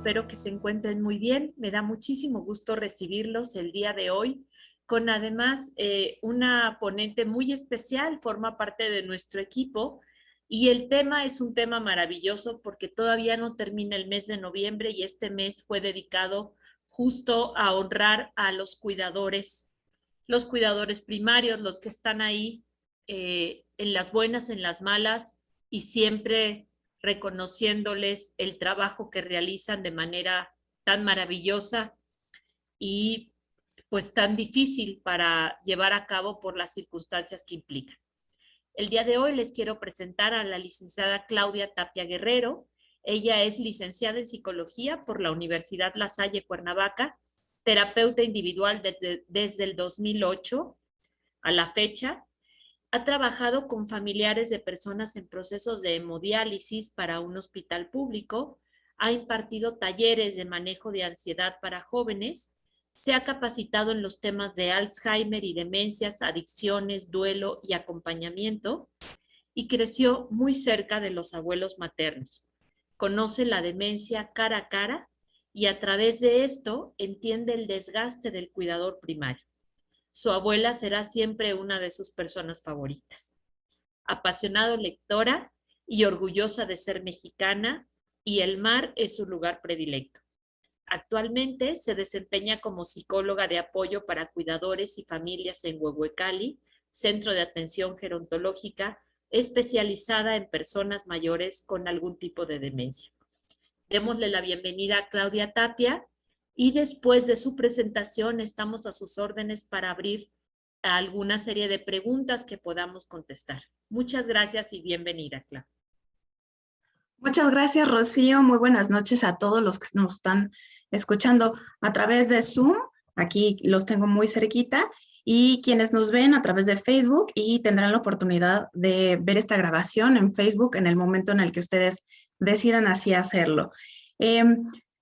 espero que se encuentren muy bien. Me da muchísimo gusto recibirlos el día de hoy, con además una ponente muy especial, forma parte de nuestro equipo, y el tema es un tema maravilloso porque todavía no termina el mes de noviembre y este mes fue dedicado justo a honrar a los cuidadores primarios, los que están ahí en las buenas, en las malas, y siempre reconociéndoles el trabajo que realizan de manera tan maravillosa y pues tan difícil para llevar a cabo por las circunstancias que implican. El día de hoy les quiero presentar a la licenciada Claudia Tapia Guerrero. Ella es licenciada en psicología por la Universidad La Salle Cuernavaca, terapeuta individual desde el 2008 a la fecha. Ha trabajado con familiares de personas en procesos de hemodiálisis para un hospital público, ha impartido talleres de manejo de ansiedad para jóvenes, se ha capacitado en los temas de Alzheimer y demencias, adicciones, duelo y acompañamiento, y creció muy cerca de los abuelos maternos. Conoce la demencia cara a cara y a través de esto entiende el desgaste del cuidador primario. Su abuela será siempre una de sus personas favoritas. Apasionada lectora y orgullosa de ser mexicana, y el mar es su lugar predilecto. Actualmente se desempeña como psicóloga de apoyo para cuidadores y familias en Huehuecali, centro de atención gerontológica especializada en personas mayores con algún tipo de demencia. Démosle la bienvenida a Claudia Tapia y después de su presentación estamos a sus órdenes para abrir a alguna serie de preguntas que podamos contestar. Muchas gracias y bienvenida, Claudia. Muchas gracias, Rocío. Muy buenas noches a todos los que nos están escuchando a través de Zoom. Aquí los tengo muy cerquita. Y quienes nos ven a través de Facebook y tendrán la oportunidad de ver esta grabación en Facebook en el momento en el que ustedes decidan así hacerlo.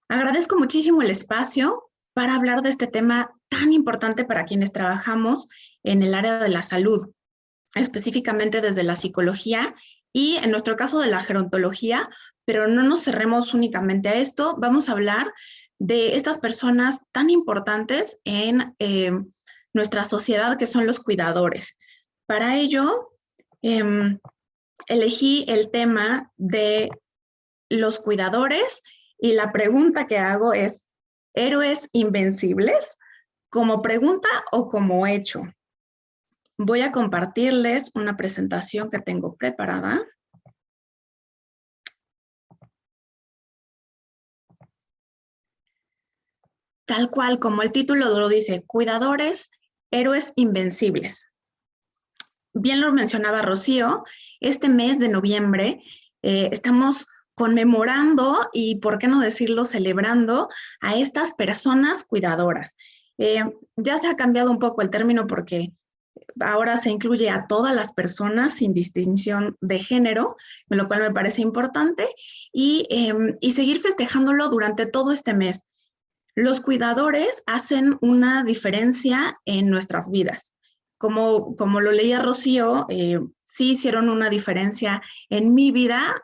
Agradezco muchísimo el espacio para hablar de este tema tan importante para quienes trabajamos en el área de la salud, específicamente desde la psicología y en nuestro caso de la gerontología, pero no nos cerremos únicamente a esto. Vamos a hablar de estas personas tan importantes en nuestra sociedad que son los cuidadores. Para ello, elegí el tema de los cuidadores y la pregunta que hago es, ¿héroes invencibles? ¿Como pregunta o como hecho? Voy a compartirles una presentación que tengo preparada. Tal cual como el título lo dice, cuidadores, héroes invencibles. Bien lo mencionaba Rocío, este mes de noviembre estamos conmemorando y, por qué no decirlo, celebrando a estas personas cuidadoras. Ya se ha cambiado un poco el término porque ahora se incluye a todas las personas sin distinción de género, lo cual me parece importante, y seguir festejándolo durante todo este mes. Los cuidadores hacen una diferencia en nuestras vidas. Como lo leía Rocío, sí hicieron una diferencia en mi vida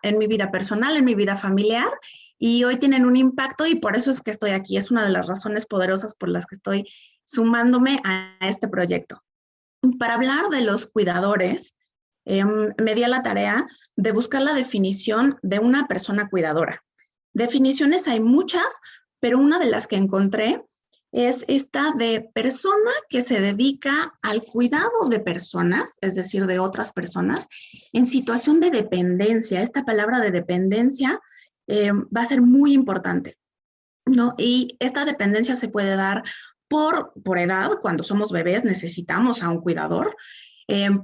personal, en mi vida familiar, y hoy tienen un impacto y por eso es que estoy aquí. Es una de las razones poderosas por las que estoy sumándome a este proyecto. Para hablar de los cuidadores, me di a la tarea de buscar la definición de una persona cuidadora. Definiciones hay muchas, pero una de las que encontré es esta de persona que se dedica al cuidado de personas, es decir, de otras personas, en situación de dependencia. Esta palabra de dependencia va a ser muy importante, ¿no? Y esta dependencia se puede dar por edad, cuando somos bebés necesitamos a un cuidador,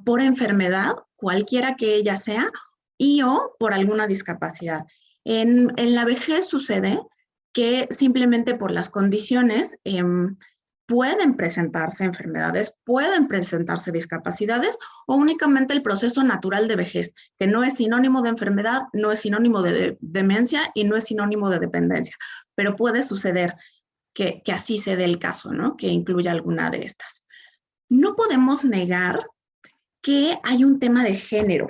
por enfermedad, cualquiera que ella sea, y o por alguna discapacidad. En la vejez sucede que simplemente por las condiciones pueden presentarse enfermedades, pueden presentarse discapacidades o únicamente el proceso natural de vejez, que no es sinónimo de enfermedad, no es sinónimo de demencia y no es sinónimo de dependencia, pero puede suceder que así se dé el caso, ¿no? Que incluya alguna de estas. No podemos negar que hay un tema de género.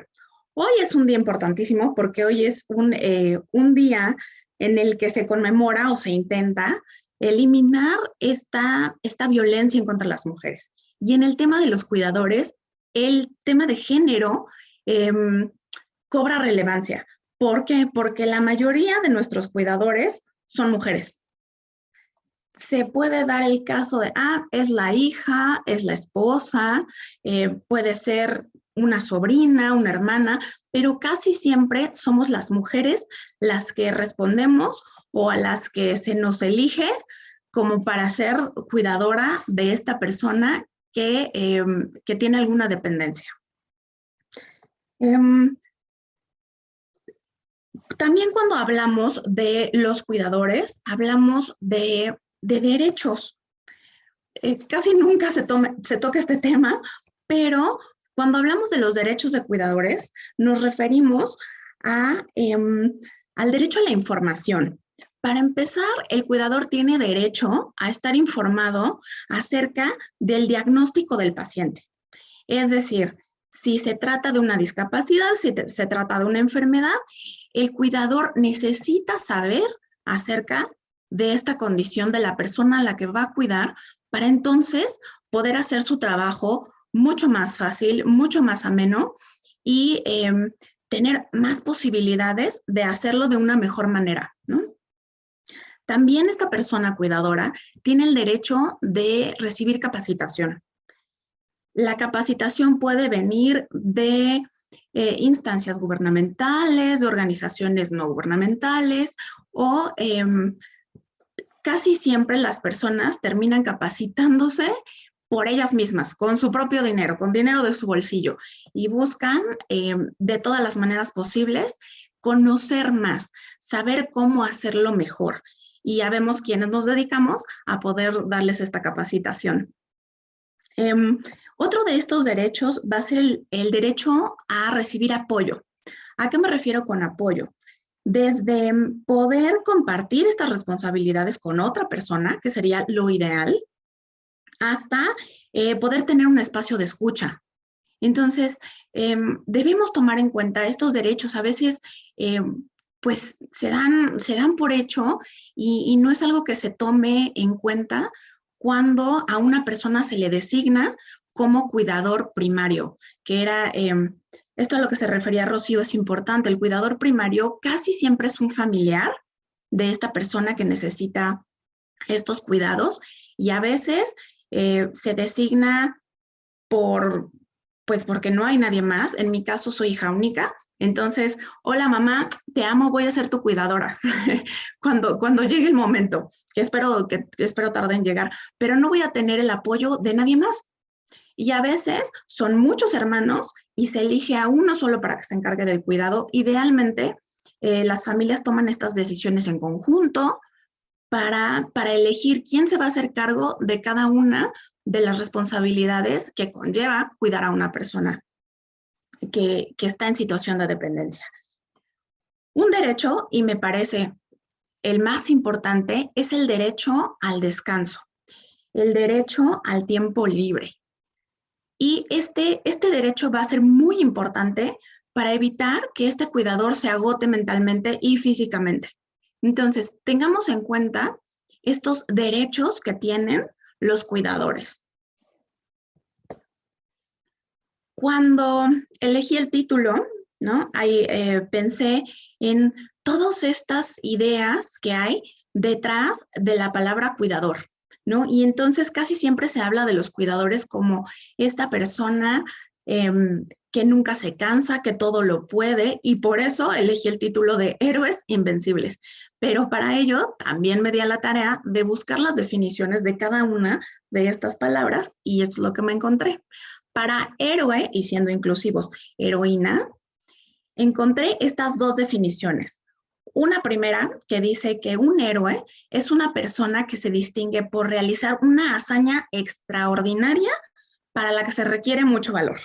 Hoy es un día importantísimo porque hoy es un día en el que se conmemora o se intenta eliminar esta violencia en contra de las mujeres. Y en el tema de los cuidadores, el tema de género cobra relevancia. ¿Por qué? Porque la mayoría de nuestros cuidadores son mujeres. Se puede dar el caso de, es la hija, es la esposa, puede ser una sobrina, una hermana, pero casi siempre somos las mujeres las que respondemos o a las que se nos elige como para ser cuidadora de esta persona que tiene alguna dependencia. También cuando hablamos de los cuidadores, hablamos de derechos. Casi nunca se toca este tema, pero cuando hablamos de los derechos de cuidadores, nos referimos al derecho a la información. Para empezar, el cuidador tiene derecho a estar informado acerca del diagnóstico del paciente. Es decir, si se trata de una discapacidad, si se trata de una enfermedad, el cuidador necesita saber acerca de esta condición de la persona a la que va a cuidar para entonces poder hacer su trabajo mucho más fácil, mucho más ameno y tener más posibilidades de hacerlo de una mejor manera, ¿no? También esta persona cuidadora tiene el derecho de recibir capacitación. La capacitación puede venir de instancias gubernamentales, de organizaciones no gubernamentales o casi siempre las personas terminan capacitándose por ellas mismas, con su propio dinero, con dinero de su bolsillo y buscan de todas las maneras posibles conocer más, saber cómo hacerlo mejor. Y ya vemos quiénes nos dedicamos a poder darles esta capacitación. Otro de estos derechos va a ser el derecho a recibir apoyo. ¿A qué me refiero con apoyo? Desde poder compartir estas responsabilidades con otra persona, que sería lo ideal, hasta poder tener un espacio de escucha. Entonces, debemos tomar en cuenta estos derechos. A veces, pues, se dan por hecho y no es algo que se tome en cuenta cuando a una persona se le designa como cuidador primario, que era, esto a lo que se refería Rocío es importante. El cuidador primario casi siempre es un familiar de esta persona que necesita estos cuidados y a veces se designa pues porque no hay nadie más. En mi caso soy hija única, entonces, hola mamá, te amo, voy a ser tu cuidadora cuando llegue el momento, que espero tarde en llegar, pero no voy a tener el apoyo de nadie más. Y a veces son muchos hermanos y se elige a uno solo para que se encargue del cuidado. Idealmente, las familias toman estas decisiones en conjunto para elegir quién se va a hacer cargo de cada una de las responsabilidades que conlleva cuidar a una persona que está en situación de dependencia. Un derecho, y me parece el más importante, es el derecho al descanso, el derecho al tiempo libre. Y este derecho va a ser muy importante para evitar que este cuidador se agote mentalmente y físicamente. Entonces, tengamos en cuenta estos derechos que tienen los cuidadores. Cuando elegí el título, ¿no? Ahí pensé en todas estas ideas que hay detrás de la palabra cuidador, ¿no? Y entonces casi siempre se habla de los cuidadores como esta persona que nunca se cansa, que todo lo puede, y por eso elegí el título de Héroes Invencibles. Pero para ello también me di a la tarea de buscar las definiciones de cada una de estas palabras, y esto es lo que me encontré. Para héroe, y siendo inclusivos, heroína, encontré estas dos definiciones. Una primera que dice que un héroe es una persona que se distingue por realizar una hazaña extraordinaria para la que se requiere mucho valor.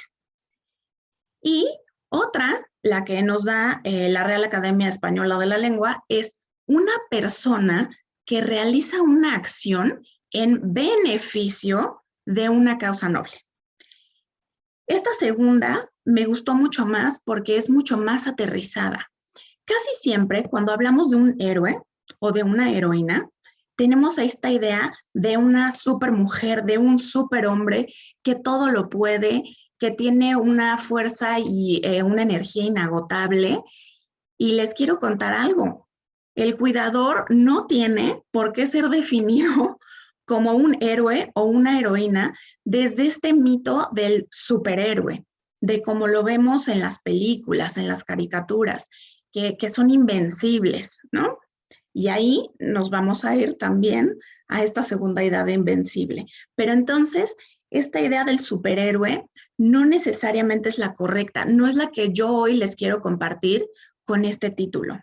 Y otra, la que nos da la Real Academia Española de la Lengua, es una persona que realiza una acción en beneficio de una causa noble. Esta segunda me gustó mucho más porque es mucho más aterrizada. Casi siempre cuando hablamos de un héroe o de una heroína, tenemos esta idea de una supermujer, de un superhombre que todo lo puede, que tiene una fuerza y una energía inagotable. Y les quiero contar algo. El cuidador no tiene por qué ser definido como un héroe o una heroína desde este mito del superhéroe, de cómo lo vemos en las películas, en las caricaturas, que son invencibles, ¿no? Y ahí nos vamos a ir también a esta segunda idea de invencible. Pero entonces, esta idea del superhéroe no necesariamente es la correcta, no es la que yo hoy les quiero compartir con este título.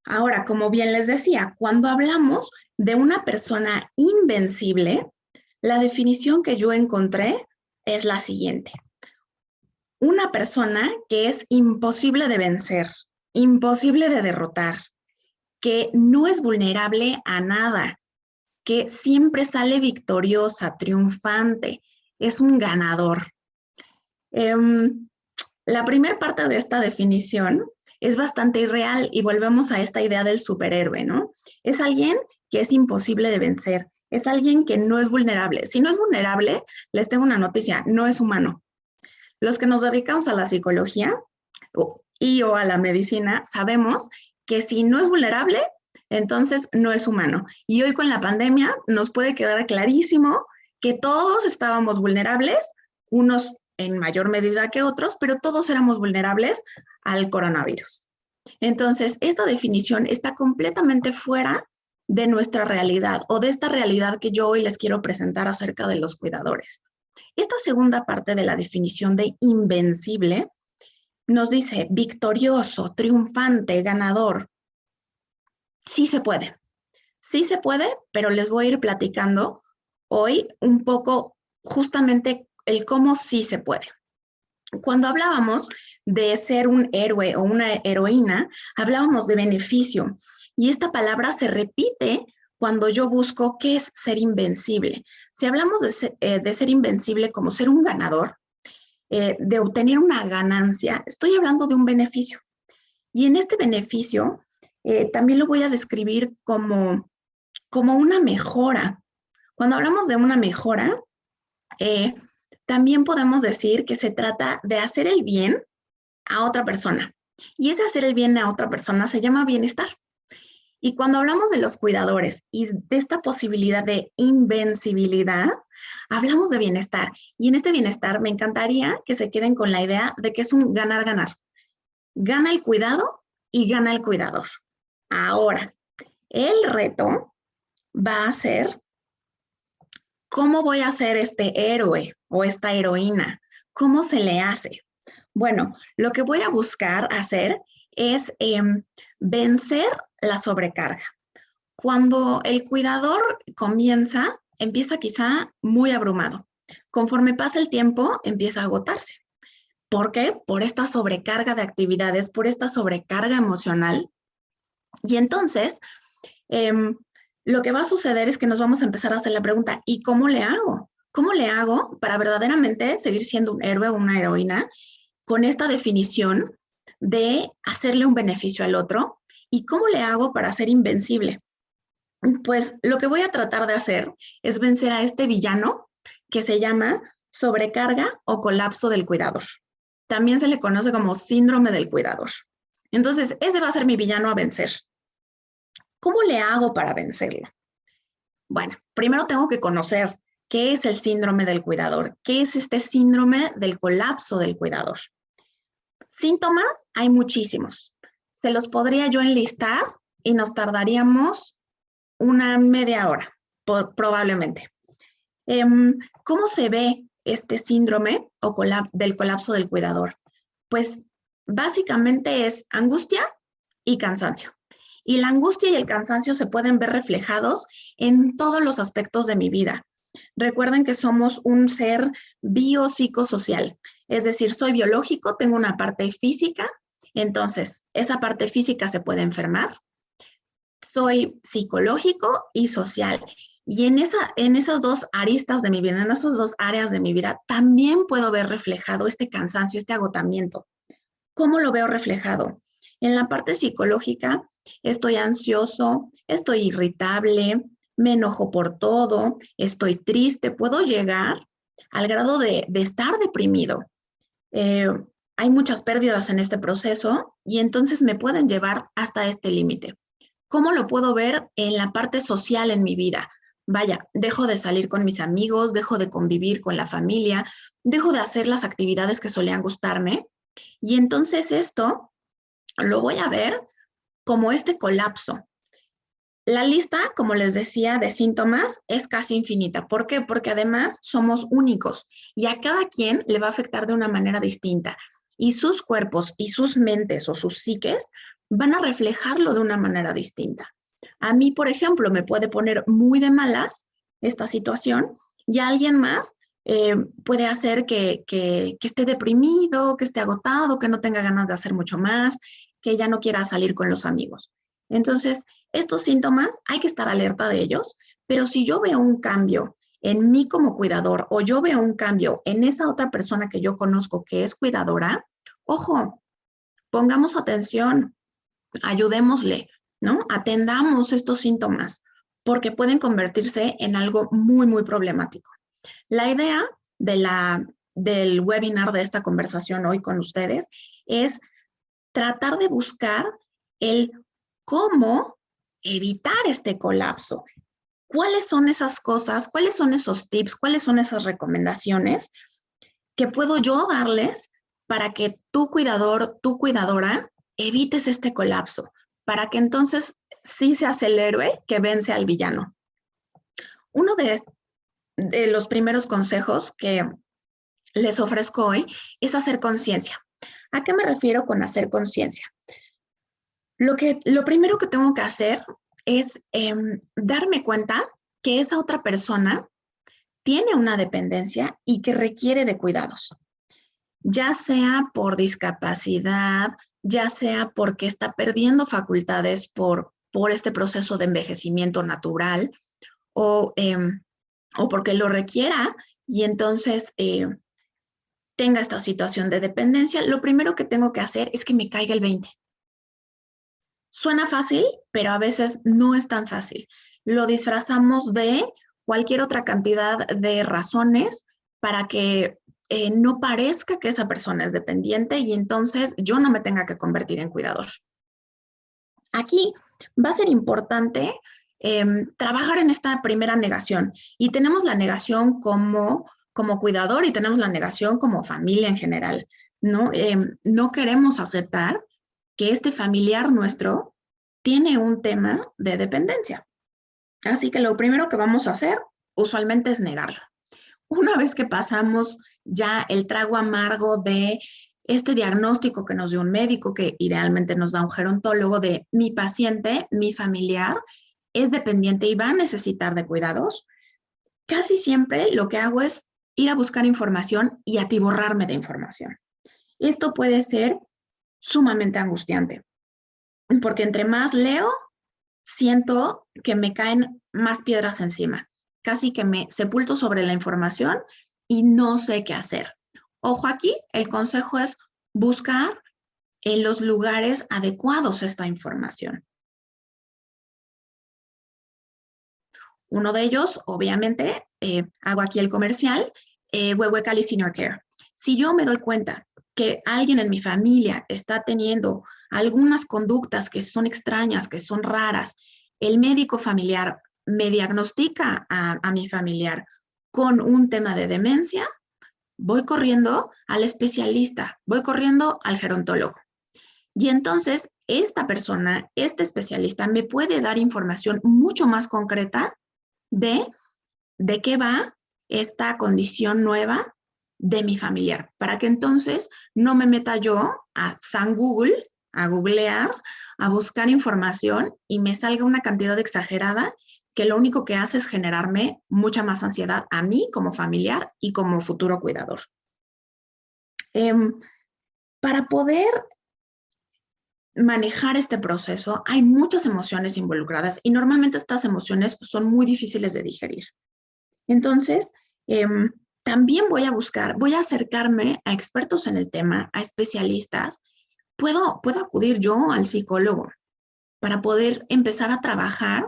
Ahora, como bien les decía, cuando hablamos de una persona invencible, la definición que yo encontré es la siguiente. Una persona que es imposible de vencer, imposible de derrotar, que no es vulnerable a nada, que siempre sale victoriosa, triunfante, es un ganador. La primera parte de esta definición es bastante irreal y volvemos a esta idea del superhéroe, ¿no? Es alguien que es imposible de vencer, es alguien que no es vulnerable. Si no es vulnerable, les tengo una noticia, no es humano. Los que nos dedicamos a la psicología o a la medicina sabemos que si no es vulnerable, entonces no es humano. Y hoy con la pandemia nos puede quedar clarísimo que todos estábamos vulnerables, unos en mayor medida que otros, pero todos éramos vulnerables al coronavirus. Entonces, esta definición está completamente fuera de nuestra realidad o de esta realidad que yo hoy les quiero presentar acerca de los cuidadores. Esta segunda parte de la definición de invencible nos dice victorioso, triunfante, ganador. Sí se puede, pero les voy a ir platicando hoy un poco justamente el cómo sí se puede. Cuando hablábamos de ser un héroe o una heroína, hablábamos de beneficio y esta palabra se repite cuando yo busco qué es ser invencible. Si hablamos de ser invencible como ser un ganador, de obtener una ganancia, estoy hablando de un beneficio. Y en este beneficio también lo voy a describir como una mejora. Cuando hablamos de una mejora, también podemos decir que se trata de hacer el bien a otra persona. Y ese hacer el bien a otra persona se llama bienestar. Y cuando hablamos de los cuidadores y de esta posibilidad de invencibilidad, hablamos de bienestar. Y en este bienestar me encantaría que se queden con la idea de que es un ganar-ganar. Gana el cuidado y gana el cuidador. Ahora, el reto va a ser ¿cómo voy a ser este héroe o esta heroína? ¿Cómo se le hace? Bueno, lo que voy a buscar hacer es vencer la sobrecarga. Cuando el cuidador empieza quizá muy abrumado. Conforme pasa el tiempo, empieza a agotarse. ¿Por qué? Por esta sobrecarga de actividades, por esta sobrecarga emocional. Y entonces, lo que va a suceder es que nos vamos a empezar a hacer la pregunta, ¿y cómo le hago? ¿Cómo le hago para verdaderamente seguir siendo un héroe o una heroína con esta definición de hacerle un beneficio al otro? ¿Y cómo le hago para ser invencible? Pues lo que voy a tratar de hacer es vencer a este villano que se llama sobrecarga o colapso del cuidador. También se le conoce como síndrome del cuidador. Entonces, ese va a ser mi villano a vencer. ¿Cómo le hago para vencerlo? Bueno, primero tengo que conocer qué es el síndrome del cuidador, qué es este síndrome del colapso del cuidador. Síntomas hay muchísimos. Se los podría yo enlistar y nos tardaríamos una media hora, probablemente. ¿Cómo se ve este síndrome del colapso del cuidador? Pues básicamente es angustia y cansancio. Y la angustia y el cansancio se pueden ver reflejados en todos los aspectos de mi vida. Recuerden que somos un ser biopsicosocial, es decir, soy biológico, tengo una parte física, entonces esa parte física se puede enfermar. Soy psicológico y social. Y en esas dos aristas de mi vida, en esas dos áreas de mi vida, también puedo ver reflejado este cansancio, este agotamiento. ¿Cómo lo veo reflejado? En la parte psicológica, estoy ansioso, estoy irritable, me enojo por todo, estoy triste, puedo llegar al grado de estar deprimido. Hay muchas pérdidas en este proceso y entonces me pueden llevar hasta este límite. ¿Cómo lo puedo ver en la parte social en mi vida? Vaya, dejo de salir con mis amigos, dejo de convivir con la familia, dejo de hacer las actividades que solían gustarme y entonces esto lo voy a ver como este colapso. La lista, como les decía, de síntomas es casi infinita. ¿Por qué? Porque además somos únicos y a cada quien le va a afectar de una manera distinta y sus cuerpos y sus mentes o sus psiques van a reflejarlo de una manera distinta. A mí, por ejemplo, me puede poner muy de malas esta situación y a alguien más puede hacer que esté deprimido, que esté agotado, que no tenga ganas de hacer mucho más, que ya no quiera salir con los amigos. Entonces, estos síntomas hay que estar alerta de ellos, pero si yo veo un cambio en mí como cuidador o yo veo un cambio en esa otra persona que yo conozco que es cuidadora, ojo, pongamos atención, ayudémosle, ¿no? Atendamos estos síntomas porque pueden convertirse en algo muy, muy problemático. La idea del webinar de esta conversación hoy con ustedes es tratar de buscar el cómo evitar este colapso. ¿Cuáles son esas cosas? ¿Cuáles son esos tips? ¿Cuáles son esas recomendaciones que puedo yo darles para que tu cuidador, tu cuidadora, evites este colapso? Para que entonces sí seas el héroe que vence al villano. Uno de los primeros consejos que les ofrezco hoy es hacer conciencia. ¿A qué me refiero con hacer conciencia? Lo primero que tengo que hacer es darme cuenta que esa otra persona tiene una dependencia y que requiere de cuidados, ya sea por discapacidad, ya sea porque está perdiendo facultades por este proceso de envejecimiento natural o porque lo requiera y entonces tenga esta situación de dependencia. Lo primero que tengo que hacer es que me caiga el 20. Suena fácil, pero a veces no es tan fácil. Lo disfrazamos de cualquier otra cantidad de razones para que no parezca que esa persona es dependiente y entonces yo no me tenga que convertir en cuidador. Aquí va a ser importante trabajar en esta primera negación y tenemos la negación como cuidador y tenemos la negación como familia en general, ¿no? No queremos aceptar que este familiar nuestro tiene un tema de dependencia. Así que lo primero que vamos a hacer usualmente es negarlo. Una vez que pasamos ya el trago amargo de este diagnóstico que nos dio un médico, que idealmente nos da un gerontólogo, de mi paciente, mi familiar, es dependiente y va a necesitar de cuidados, casi siempre lo que hago es ir a buscar información y atiborrarme de información. Esto puede ser sumamente angustiante, porque entre más leo, siento que me caen más piedras encima. Casi que me sepulto sobre la información y no sé qué hacer. Ojo aquí, el consejo es buscar en los lugares adecuados esta información. Uno de ellos, obviamente, hago aquí el comercial, Wewe Cali Senior Care. Si yo me doy cuenta que alguien en mi familia está teniendo algunas conductas que son extrañas, que son raras, el médico familiar me diagnostica a mi familiar con un tema de demencia, voy corriendo al especialista, voy corriendo al gerontólogo. Y entonces esta persona, este especialista, me puede dar información mucho más concreta de qué va esta condición nueva de mi familiar, para que entonces no me meta yo a San Google, a googlear, a buscar información y me salga una cantidad exagerada que lo único que hace es generarme mucha más ansiedad a mí como familiar y como futuro cuidador. Para poder manejar este proceso hay muchas emociones involucradas y normalmente estas emociones son muy difíciles de digerir. Entonces, también voy a acercarme a expertos en el tema, a especialistas, puedo acudir yo al psicólogo para poder empezar a trabajar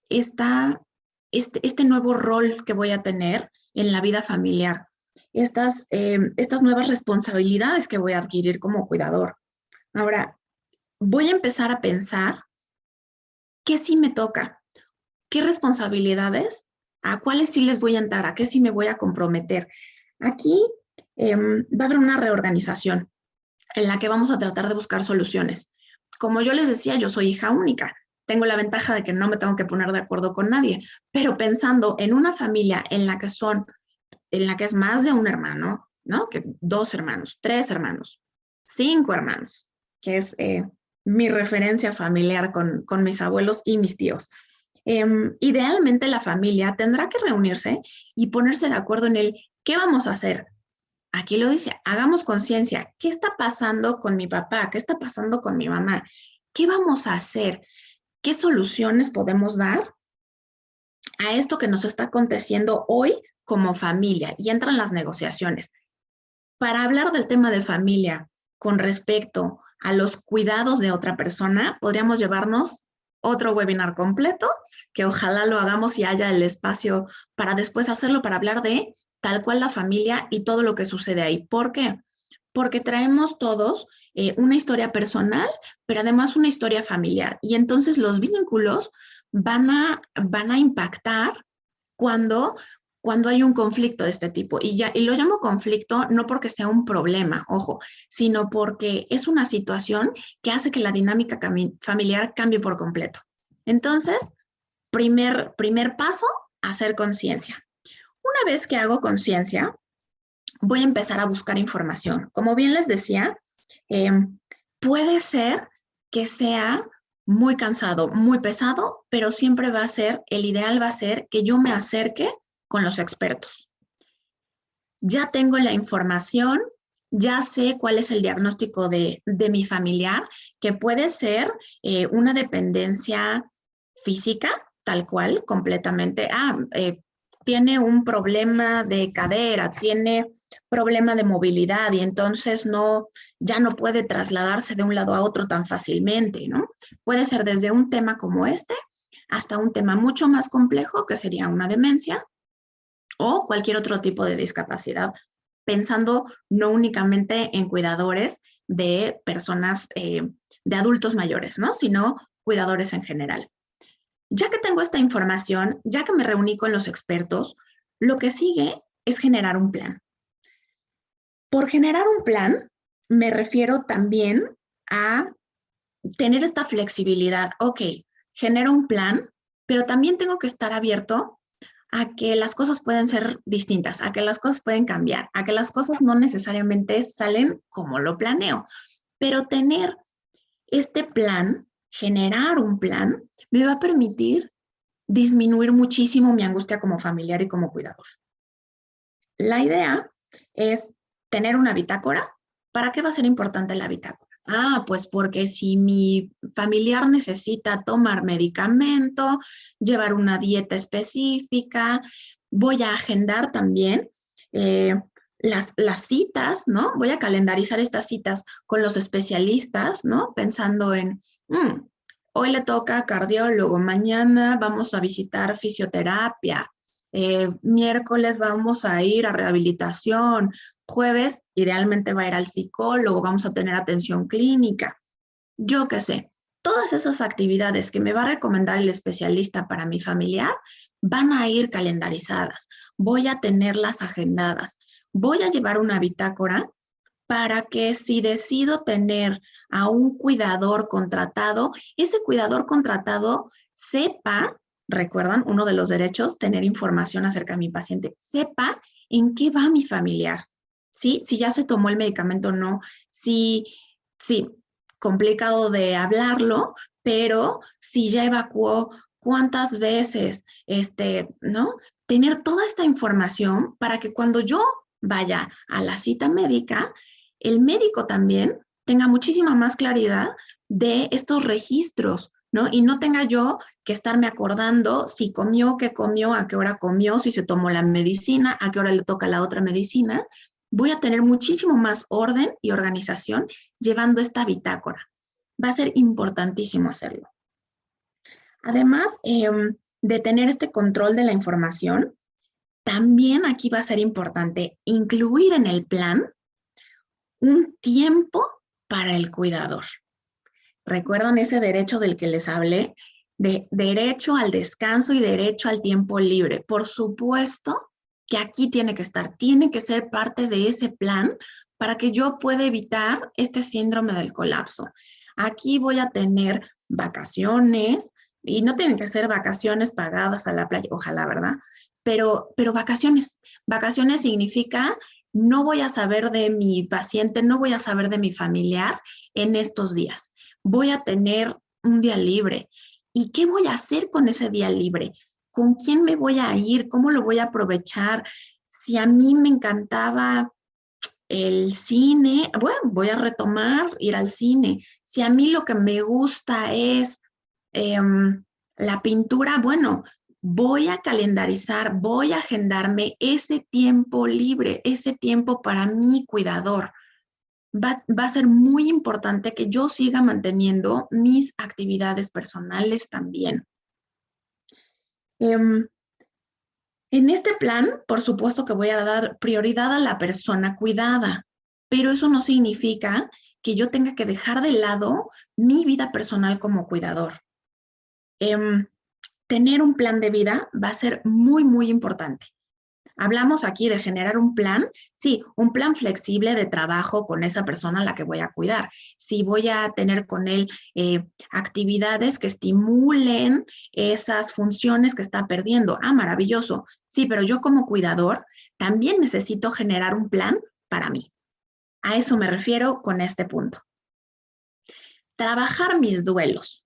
este nuevo rol que voy a tener en la vida familiar, estas nuevas responsabilidades que voy a adquirir como cuidador. Ahora, voy a empezar a pensar qué sí me toca, qué responsabilidades, a cuáles sí les voy a entrar, a qué sí me voy a comprometer. Aquí va a haber una reorganización en la que vamos a tratar de buscar soluciones. Como yo les decía, yo soy hija única. Tengo la ventaja de que no me tengo que poner de acuerdo con nadie, pero pensando en una familia en la que es más de un hermano, ¿no? Que 2 hermanos, 3 hermanos, 5 hermanos, que es mi referencia familiar con mis abuelos y mis tíos. Idealmente la familia tendrá que reunirse y ponerse de acuerdo en el qué vamos a hacer. Aquí lo dice, hagamos conciencia. ¿Qué está pasando con mi papá? ¿Qué está pasando con mi mamá? ¿Qué vamos a hacer? ¿Qué soluciones podemos dar a esto que nos está aconteciendo hoy como familia? Y entran las negociaciones. Para hablar del tema de familia con respecto a los cuidados de otra persona, podríamos llevarnos otro webinar completo, que ojalá lo hagamos y haya el espacio para después hacerlo, para hablar de tal cual la familia y todo lo que sucede ahí. ¿Por qué? Porque traemos todos una historia personal, pero además una historia familiar. Y entonces los vínculos van a impactar cuando, cuando hay un conflicto de este tipo. Y lo llamo conflicto no porque sea un problema, ojo, sino porque es una situación que hace que la dinámica familiar cambie por completo. Entonces, primer paso, hacer conciencia. Una vez que hago conciencia, voy a empezar a buscar información. Como bien les decía, eh, puede ser que sea muy cansado, muy pesado, pero siempre va a ser, el ideal va a ser que yo me acerque con los expertos. Ya tengo la información, ya sé cuál es el diagnóstico de mi familiar, que puede ser una dependencia física, tal cual, completamente. Tiene un problema de cadera, tiene problema de movilidad y entonces ya no puede trasladarse de un lado a otro tan fácilmente, ¿no? Puede ser desde un tema como este hasta un tema mucho más complejo, que sería una demencia o cualquier otro tipo de discapacidad, pensando no únicamente en cuidadores de personas, de adultos mayores, ¿no? Sino cuidadores en general. Ya que tengo esta información, ya que me reuní con los expertos, lo que sigue es generar un plan. Por generar un plan, me refiero también a tener esta flexibilidad. Ok, genero un plan, pero también tengo que estar abierto a que las cosas pueden ser distintas, a que las cosas pueden cambiar, a que las cosas no necesariamente salen como lo planeo. Pero tener este plan, generar un plan, me va a permitir disminuir muchísimo mi angustia como familiar y como cuidador. La idea es tener una bitácora. ¿Para qué va a ser importante la bitácora? Pues porque si mi familiar necesita tomar medicamento, llevar una dieta específica, voy a agendar también las citas, ¿no? Voy a calendarizar estas citas con los especialistas, ¿no? Pensando en, hoy le toca cardiólogo, mañana vamos a visitar fisioterapia, miércoles vamos a ir a rehabilitación, jueves idealmente va a ir al psicólogo, vamos a tener atención clínica, yo qué sé. Todas esas actividades que me va a recomendar el especialista para mi familiar van a ir calendarizadas, voy a tenerlas agendadas, voy a llevar una bitácora para que si decido tener a un cuidador contratado, ese cuidador contratado sepa, recuerdan, uno de los derechos, tener información acerca de mi paciente, sepa en qué va mi familiar, ¿sí? Si ya se tomó el medicamento o no, sí, complicado de hablarlo, pero si ya evacuó, cuántas veces, ¿no? Tener toda esta información para que cuando yo vaya a la cita médica, el médico también tenga muchísima más claridad de estos registros, ¿no? Y no tenga yo que estarme acordando si comió, qué comió, a qué hora comió, si se tomó la medicina, a qué hora le toca la otra medicina, voy a tener muchísimo más orden y organización llevando esta bitácora. Va a ser importantísimo hacerlo. Además de tener este control de la información, también aquí va a ser importante incluir en el plan un tiempo para el cuidador. ¿Recuerdan ese derecho del que les hablé? De derecho al descanso y derecho al tiempo libre. Por supuesto que aquí tiene que estar, tiene que ser parte de ese plan para que yo pueda evitar este síndrome del colapso. Aquí voy a tener vacaciones, y no tienen que ser vacaciones pagadas a la playa, ojalá, ¿verdad? Pero vacaciones. Vacaciones significa no voy a saber de mi paciente, no voy a saber de mi familiar en estos días. Voy a tener un día libre. ¿Y qué voy a hacer con ese día libre? ¿Con quién me voy a ir? ¿Cómo lo voy a aprovechar? Si a mí me encantaba el cine, bueno, voy a retomar ir al cine. Si a mí lo que me gusta es la pintura, bueno, voy a calendarizar, voy a agendarme ese tiempo libre, ese tiempo para mi cuidador. Va a ser muy importante que yo siga manteniendo mis actividades personales también. En este plan, por supuesto que voy a dar prioridad a la persona cuidada, pero eso no significa que yo tenga que dejar de lado mi vida personal como cuidador. Tener un plan de vida va a ser muy, muy importante. Hablamos aquí de generar un plan, sí, un plan flexible de trabajo con esa persona a la que voy a cuidar. Si voy a tener con él actividades que estimulen esas funciones que está perdiendo. Ah, maravilloso. Sí, pero yo como cuidador también necesito generar un plan para mí. A eso me refiero con este punto. Trabajar mis duelos.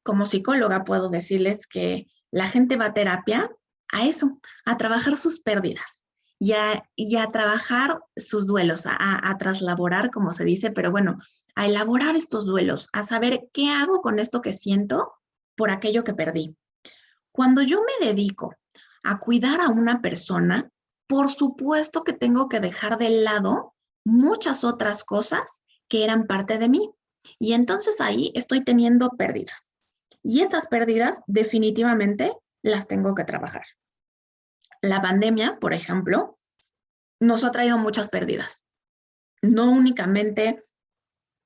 Como psicóloga puedo decirles que la gente va a terapia a eso, a trabajar sus pérdidas y a trabajar sus duelos, a traslaborar, como se dice, pero bueno, a elaborar estos duelos, a saber qué hago con esto que siento por aquello que perdí. Cuando yo me dedico a cuidar a una persona, por supuesto que tengo que dejar de lado muchas otras cosas que eran parte de mí. Y entonces ahí estoy teniendo pérdidas. Y estas pérdidas definitivamente las tengo que trabajar. La pandemia, por ejemplo, nos ha traído muchas pérdidas. No únicamente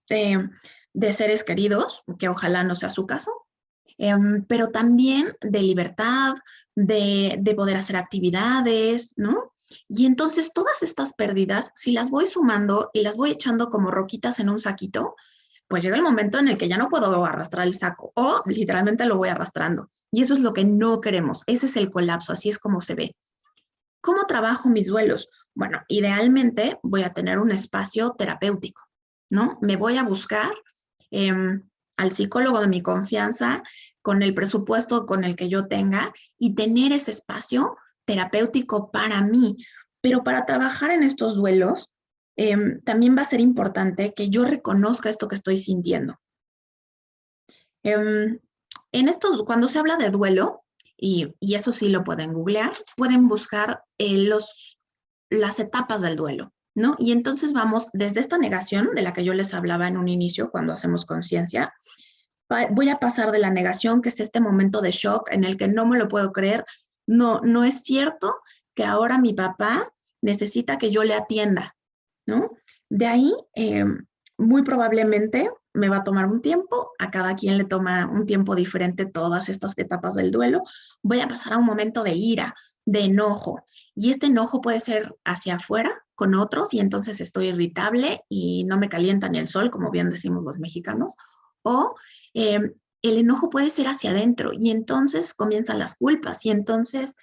de seres queridos, que ojalá no sea su caso, pero también de libertad, de poder hacer actividades, ¿no? Y entonces todas estas pérdidas, si las voy sumando y las voy echando como roquitas en un saquito, pues llega el momento en el que ya no puedo arrastrar el saco o literalmente lo voy arrastrando. Y eso es lo que no queremos. Ese es el colapso, así es como se ve. ¿Cómo trabajo mis duelos? Bueno, idealmente voy a tener un espacio terapéutico, ¿no? Me voy a buscar al psicólogo de mi confianza con el presupuesto con el que yo tenga y tener ese espacio terapéutico para mí. Pero para trabajar en estos duelos, también va a ser importante que yo reconozca esto que estoy sintiendo. Cuando se habla de duelo, y eso sí lo pueden googlear, pueden buscar las etapas del duelo, ¿no? Y entonces vamos desde esta negación de la que yo les hablaba en un inicio cuando hacemos conciencia, voy a pasar de la negación, que es este momento de shock en el que no me lo puedo creer, no es cierto que ahora mi papá necesita que yo le atienda, ¿no? De ahí, muy probablemente me va a tomar un tiempo, a cada quien le toma un tiempo diferente todas estas etapas del duelo. Voy a pasar a un momento de ira, de enojo, y este enojo puede ser hacia afuera con otros y entonces estoy irritable y no me calienta ni el sol, como bien decimos los mexicanos, o el enojo puede ser hacia adentro y entonces comienzan las culpas y entonces,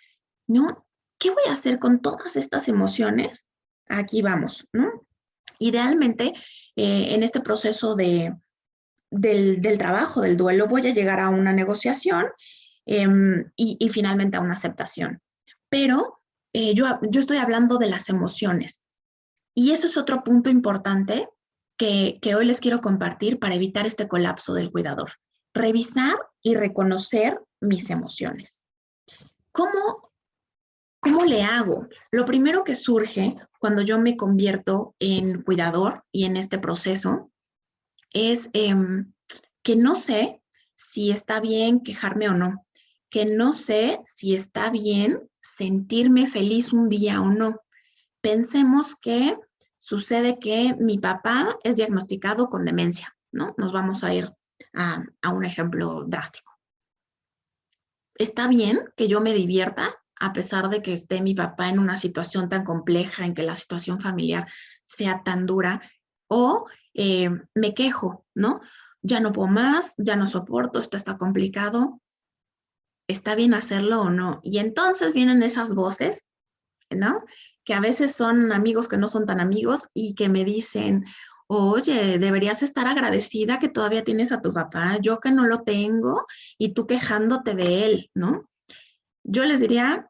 ¿no? ¿Qué voy a hacer con todas estas emociones? Aquí vamos, ¿no? Idealmente, en este proceso del trabajo, del duelo, voy a llegar a una negociación y finalmente a una aceptación. Pero yo estoy hablando de las emociones. Y eso es otro punto importante que hoy les quiero compartir para evitar este colapso del cuidador. Revisar y reconocer mis emociones. ¿Cómo ¿Cómo le hago? Lo primero que surge cuando yo me convierto en cuidador y en este proceso es que no sé si está bien quejarme o no, que no sé si está bien sentirme feliz un día o no. Pensemos que sucede que mi papá es diagnosticado con demencia, ¿no? Nos vamos a ir a un ejemplo drástico. ¿Está bien que yo me divierta a pesar de que esté mi papá en una situación tan compleja, en que la situación familiar sea tan dura? O me quejo, ¿no? Ya no puedo más, ya no soporto, esto está complicado. ¿Está bien hacerlo o no? Y entonces vienen esas voces, ¿no? Que a veces son amigos que no son tan amigos y que me dicen, oye, deberías estar agradecida que todavía tienes a tu papá, yo que no lo tengo y tú quejándote de él, ¿no? Yo les diría,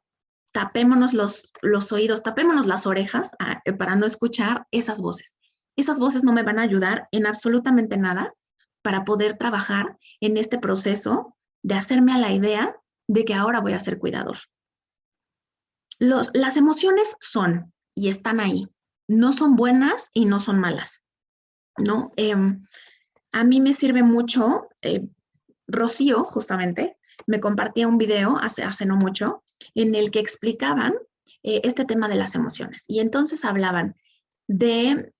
tapémonos los oídos, tapémonos las orejas para no escuchar esas voces. Esas voces no me van a ayudar en absolutamente nada para poder trabajar en este proceso de hacerme a la idea de que ahora voy a ser cuidador. Las emociones son y están ahí. No son buenas y no son malas, ¿no? A mí me sirve mucho, Rocío justamente me compartía un video hace no mucho en el que explicaban este tema de las emociones. Y entonces hablaban de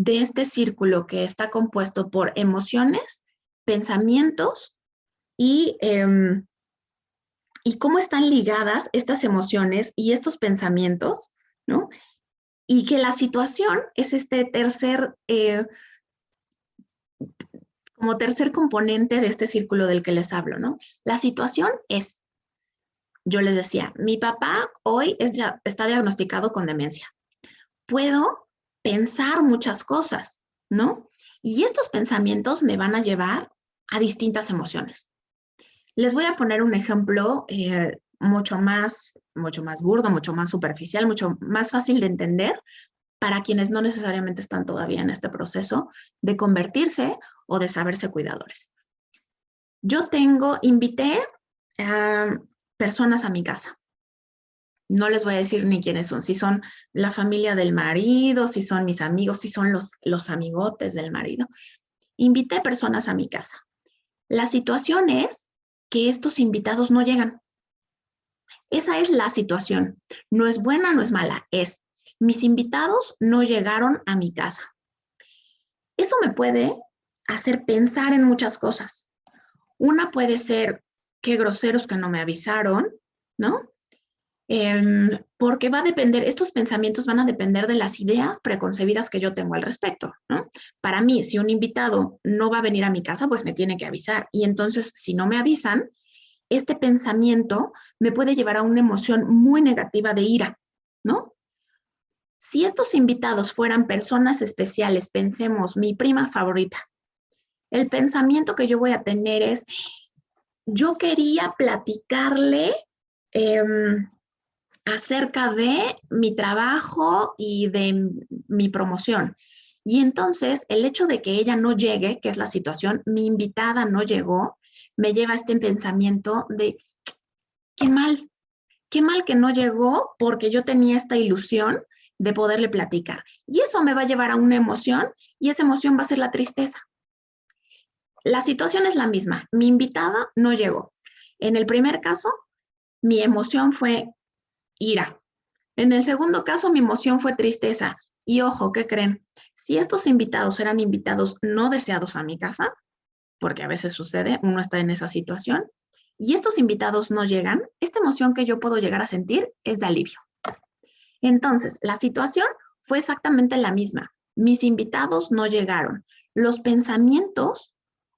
este círculo que está compuesto por emociones, pensamientos y cómo están ligadas estas emociones y estos pensamientos, ¿no? Y que la situación es este como tercer componente de este círculo del que les hablo, ¿no? La situación es, yo les decía, mi papá hoy está diagnosticado con demencia. Puedo pensar muchas cosas, ¿no? Y estos pensamientos me van a llevar a distintas emociones. Les voy a poner un ejemplo mucho más burdo, mucho más superficial, mucho más fácil de entender para quienes no necesariamente están todavía en este proceso de convertirse o de saberse cuidadores. Invité a personas a mi casa. No les voy a decir ni quiénes son, si son la familia del marido, si son mis amigos, si son los amigotes del marido. Invité personas a mi casa. La situación es que estos invitados no llegan. Esa es la situación. No es buena, no es mala, es mis invitados no llegaron a mi casa. Eso me puede hacer pensar en muchas cosas. Una puede ser, qué groseros que no me avisaron, ¿no? Porque va a depender, estos pensamientos van a depender de las ideas preconcebidas que yo tengo al respecto, ¿no? Para mí, si un invitado no va a venir a mi casa, pues me tiene que avisar. Y entonces, si no me avisan, este pensamiento me puede llevar a una emoción muy negativa de ira, ¿no? Si estos invitados fueran personas especiales, pensemos, mi prima favorita, el pensamiento que yo voy a tener es, yo quería platicarle acerca de mi trabajo y de mi promoción. Y entonces el hecho de que ella no llegue, que es la situación, mi invitada no llegó, me lleva a este pensamiento de, qué mal que no llegó porque yo tenía esta ilusión de poderle platicar. Y eso me va a llevar a una emoción y esa emoción va a ser la tristeza. La situación es la misma. Mi invitada no llegó. En el primer caso, mi emoción fue ira. En el segundo caso, mi emoción fue tristeza. Y ojo, ¿qué creen? Si estos invitados eran invitados no deseados a mi casa, porque a veces sucede, uno está en esa situación, y estos invitados no llegan, esta emoción que yo puedo llegar a sentir es de alivio. Entonces, la situación fue exactamente la misma. Mis invitados no llegaron. Los pensamientos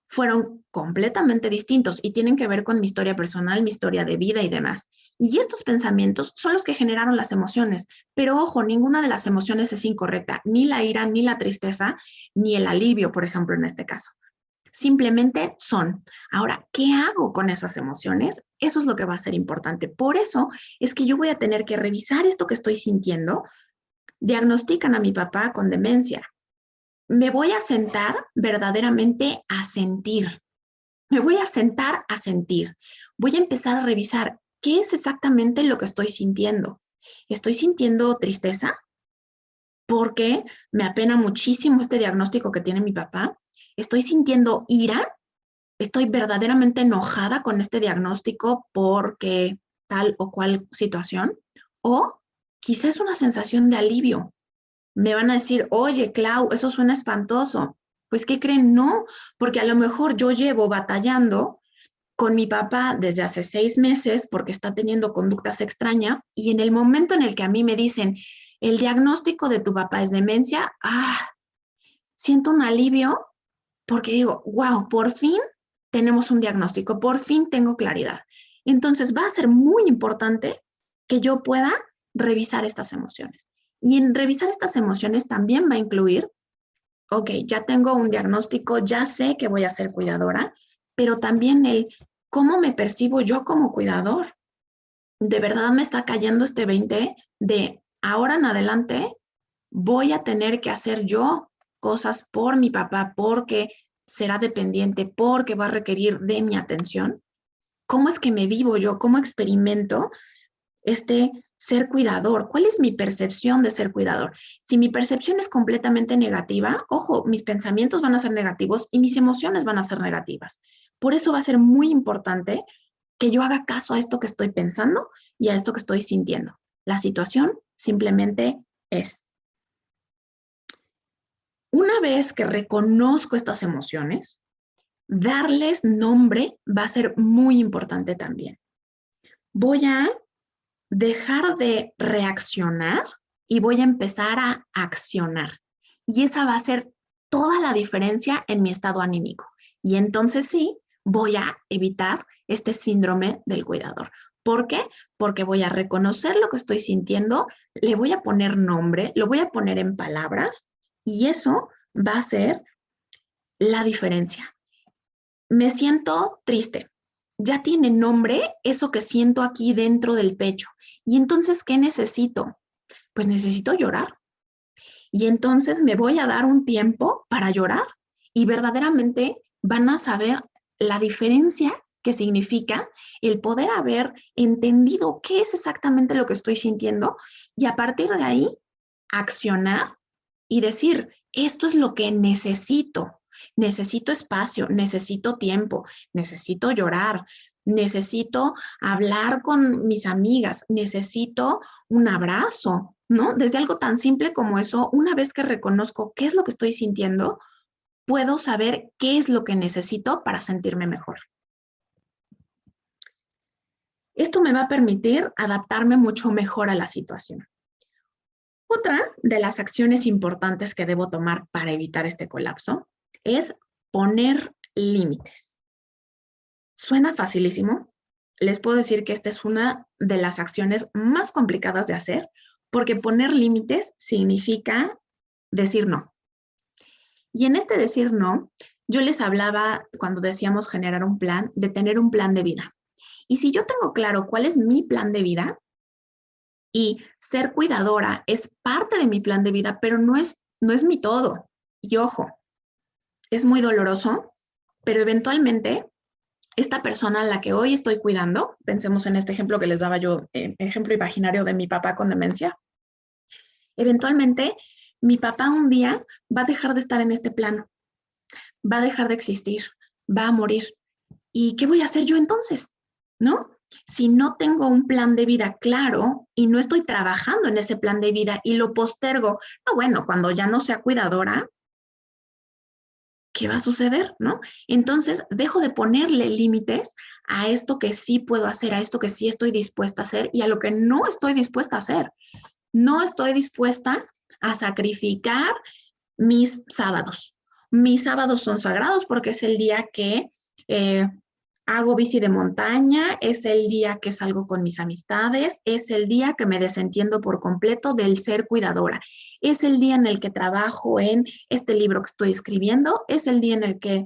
fueron completamente distintos y tienen que ver con mi historia personal, mi historia de vida y demás. Y estos pensamientos son los que generaron las emociones. Pero ojo, ninguna de las emociones es incorrecta, ni la ira, ni la tristeza, ni el alivio, por ejemplo, en este caso. Simplemente son. Ahora, ¿qué hago con esas emociones? Eso es lo que va a ser importante. Por eso es que yo voy a tener que revisar esto que estoy sintiendo. Diagnostican a mi papá con demencia. Me voy a sentar verdaderamente a sentir. Me voy a sentar a sentir. Voy a empezar a revisar qué es exactamente lo que estoy sintiendo. Estoy sintiendo tristeza porque me apena muchísimo este diagnóstico que tiene mi papá. Estoy sintiendo ira. Estoy verdaderamente enojada con este diagnóstico porque tal o cual situación. O quizás una sensación de alivio. Me van a decir, oye, Clau, eso suena espantoso. Pues, ¿qué creen? No, porque a lo mejor yo llevo batallando con mi papá desde hace 6 meses porque está teniendo conductas extrañas y en el momento en el que a mí me dicen, el diagnóstico de tu papá es demencia, siento un alivio porque digo, wow, por fin tenemos un diagnóstico, por fin tengo claridad. Entonces va a ser muy importante que yo pueda revisar estas emociones. Y en revisar estas emociones también va a incluir, ok, ya tengo un diagnóstico, ya sé que voy a ser cuidadora, pero también el cómo me percibo yo como cuidador. De verdad me está cayendo este 20 de ahora en adelante voy a tener que hacer yo cosas por mi papá porque será dependiente, porque va a requerir de mi atención. ¿Cómo es que me vivo yo? ¿Cómo experimento este ser cuidador? ¿Cuál es mi percepción de ser cuidador? Si mi percepción es completamente negativa, ojo, mis pensamientos van a ser negativos y mis emociones van a ser negativas. Por eso va a ser muy importante que yo haga caso a esto que estoy pensando y a esto que estoy sintiendo. La situación simplemente es. Una vez que reconozco estas emociones, darles nombre va a ser muy importante también. Voy a dejar de reaccionar y voy a empezar a accionar. Y esa va a ser toda la diferencia en mi estado anímico. Y entonces sí, voy a evitar este síndrome del cuidador. ¿Por qué? Porque voy a reconocer lo que estoy sintiendo, le voy a poner nombre, lo voy a poner en palabras y eso va a ser la diferencia. Me siento triste. Ya tiene nombre eso que siento aquí dentro del pecho. Y entonces, ¿qué necesito? Pues necesito llorar. Y entonces me voy a dar un tiempo para llorar y verdaderamente van a saber la diferencia que significa el poder haber entendido qué es exactamente lo que estoy sintiendo y a partir de ahí accionar y decir, esto es lo que necesito. Necesito espacio, necesito tiempo, necesito llorar, necesito hablar con mis amigas, necesito un abrazo, ¿no? Desde algo tan simple como eso, una vez que reconozco qué es lo que estoy sintiendo, puedo saber qué es lo que necesito para sentirme mejor. Esto me va a permitir adaptarme mucho mejor a la situación. Otra de las acciones importantes que debo tomar para evitar este colapso es poner límites. Suena facilísimo. Les puedo decir que esta es una de las acciones más complicadas de hacer porque poner límites significa decir no. Y en este decir no, yo les hablaba cuando decíamos generar un plan, de tener un plan de vida. Y si yo tengo claro cuál es mi plan de vida y ser cuidadora es parte de mi plan de vida, pero no es mi todo. Y ojo, es muy doloroso, pero eventualmente esta persona a la que hoy estoy cuidando, pensemos en este ejemplo que les daba yo, ejemplo imaginario de mi papá con demencia, eventualmente mi papá un día va a dejar de estar en este plano, va a dejar de existir, va a morir. ¿Y qué voy a hacer yo entonces? ¿No? Si no tengo un plan de vida claro y no estoy trabajando en ese plan de vida y lo postergo, no, bueno, cuando ya no sea cuidadora, ¿qué va a suceder? ¿No? Entonces, dejo de ponerle límites a esto que sí puedo hacer, a esto que sí estoy dispuesta a hacer y a lo que no estoy dispuesta a hacer. No estoy dispuesta a sacrificar mis sábados. Mis sábados son sagrados porque es el día que hago bici de montaña, es el día que salgo con mis amistades, es el día que me desentiendo por completo del ser cuidadora, es el día en el que trabajo en este libro que estoy escribiendo, es el día en el que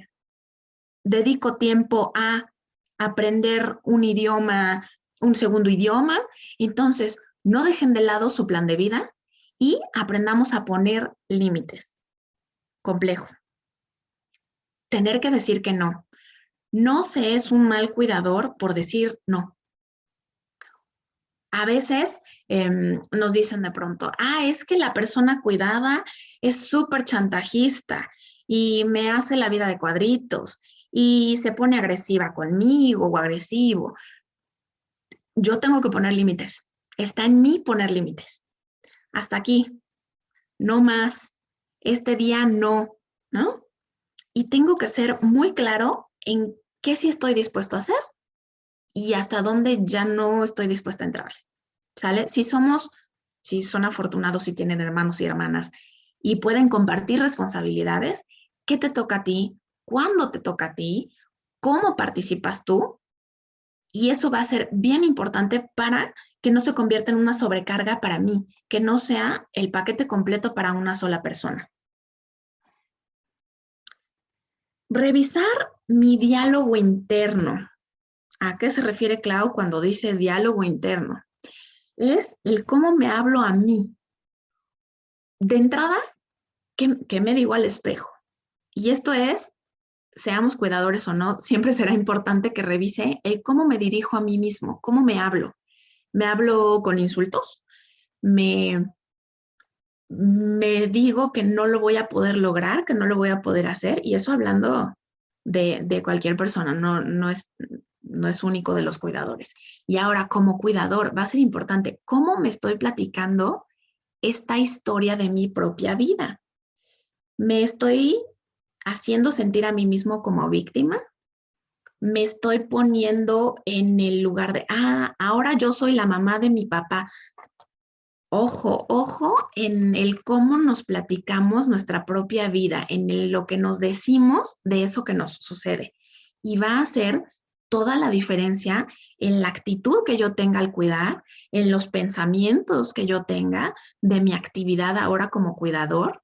dedico tiempo a aprender un idioma, un segundo idioma. Entonces, no dejen de lado su plan de vida y aprendamos a poner límites. Complejo. Tener que decir que no. No se es un mal cuidador por decir no. A veces nos dicen de pronto, es que la persona cuidada es súper chantajista y me hace la vida de cuadritos y se pone agresiva conmigo o agresivo. Yo tengo que poner límites. Está en mí poner límites. Hasta aquí, no más. Este día no, ¿no? Y tengo que ser muy claro en qué sí estoy dispuesto a hacer y hasta dónde ya no estoy dispuesta a entrar. ¿Sale? Si son afortunados, si tienen hermanos y hermanas y pueden compartir responsabilidades, ¿qué te toca a ti? ¿Cuándo te toca a ti? ¿Cómo participas tú? Y eso va a ser bien importante para que no se convierta en una sobrecarga para mí, que no sea el paquete completo para una sola persona. Revisar mi diálogo interno. ¿A qué se refiere Clau cuando dice diálogo interno? Es el cómo me hablo a mí. De entrada, ¿qué me digo al espejo? Y esto es, seamos cuidadores o no, siempre será importante que revise el cómo me dirijo a mí mismo, cómo me hablo. ¿Me hablo con insultos? ¿Me digo que no lo voy a poder lograr, que no lo voy a poder hacer? Y eso hablando de cualquier persona, no es único de los cuidadores. Y ahora, como cuidador, va a ser importante cómo me estoy platicando esta historia de mi propia vida. ¿Me estoy haciendo sentir a mí mismo como víctima? ¿Me estoy poniendo en el lugar de, ahora yo soy la mamá de mi papá? Ojo, ojo en el cómo nos platicamos nuestra propia vida, en lo que nos decimos de eso que nos sucede. Y va a hacer toda la diferencia en la actitud que yo tenga al cuidar, en los pensamientos que yo tenga de mi actividad ahora como cuidador,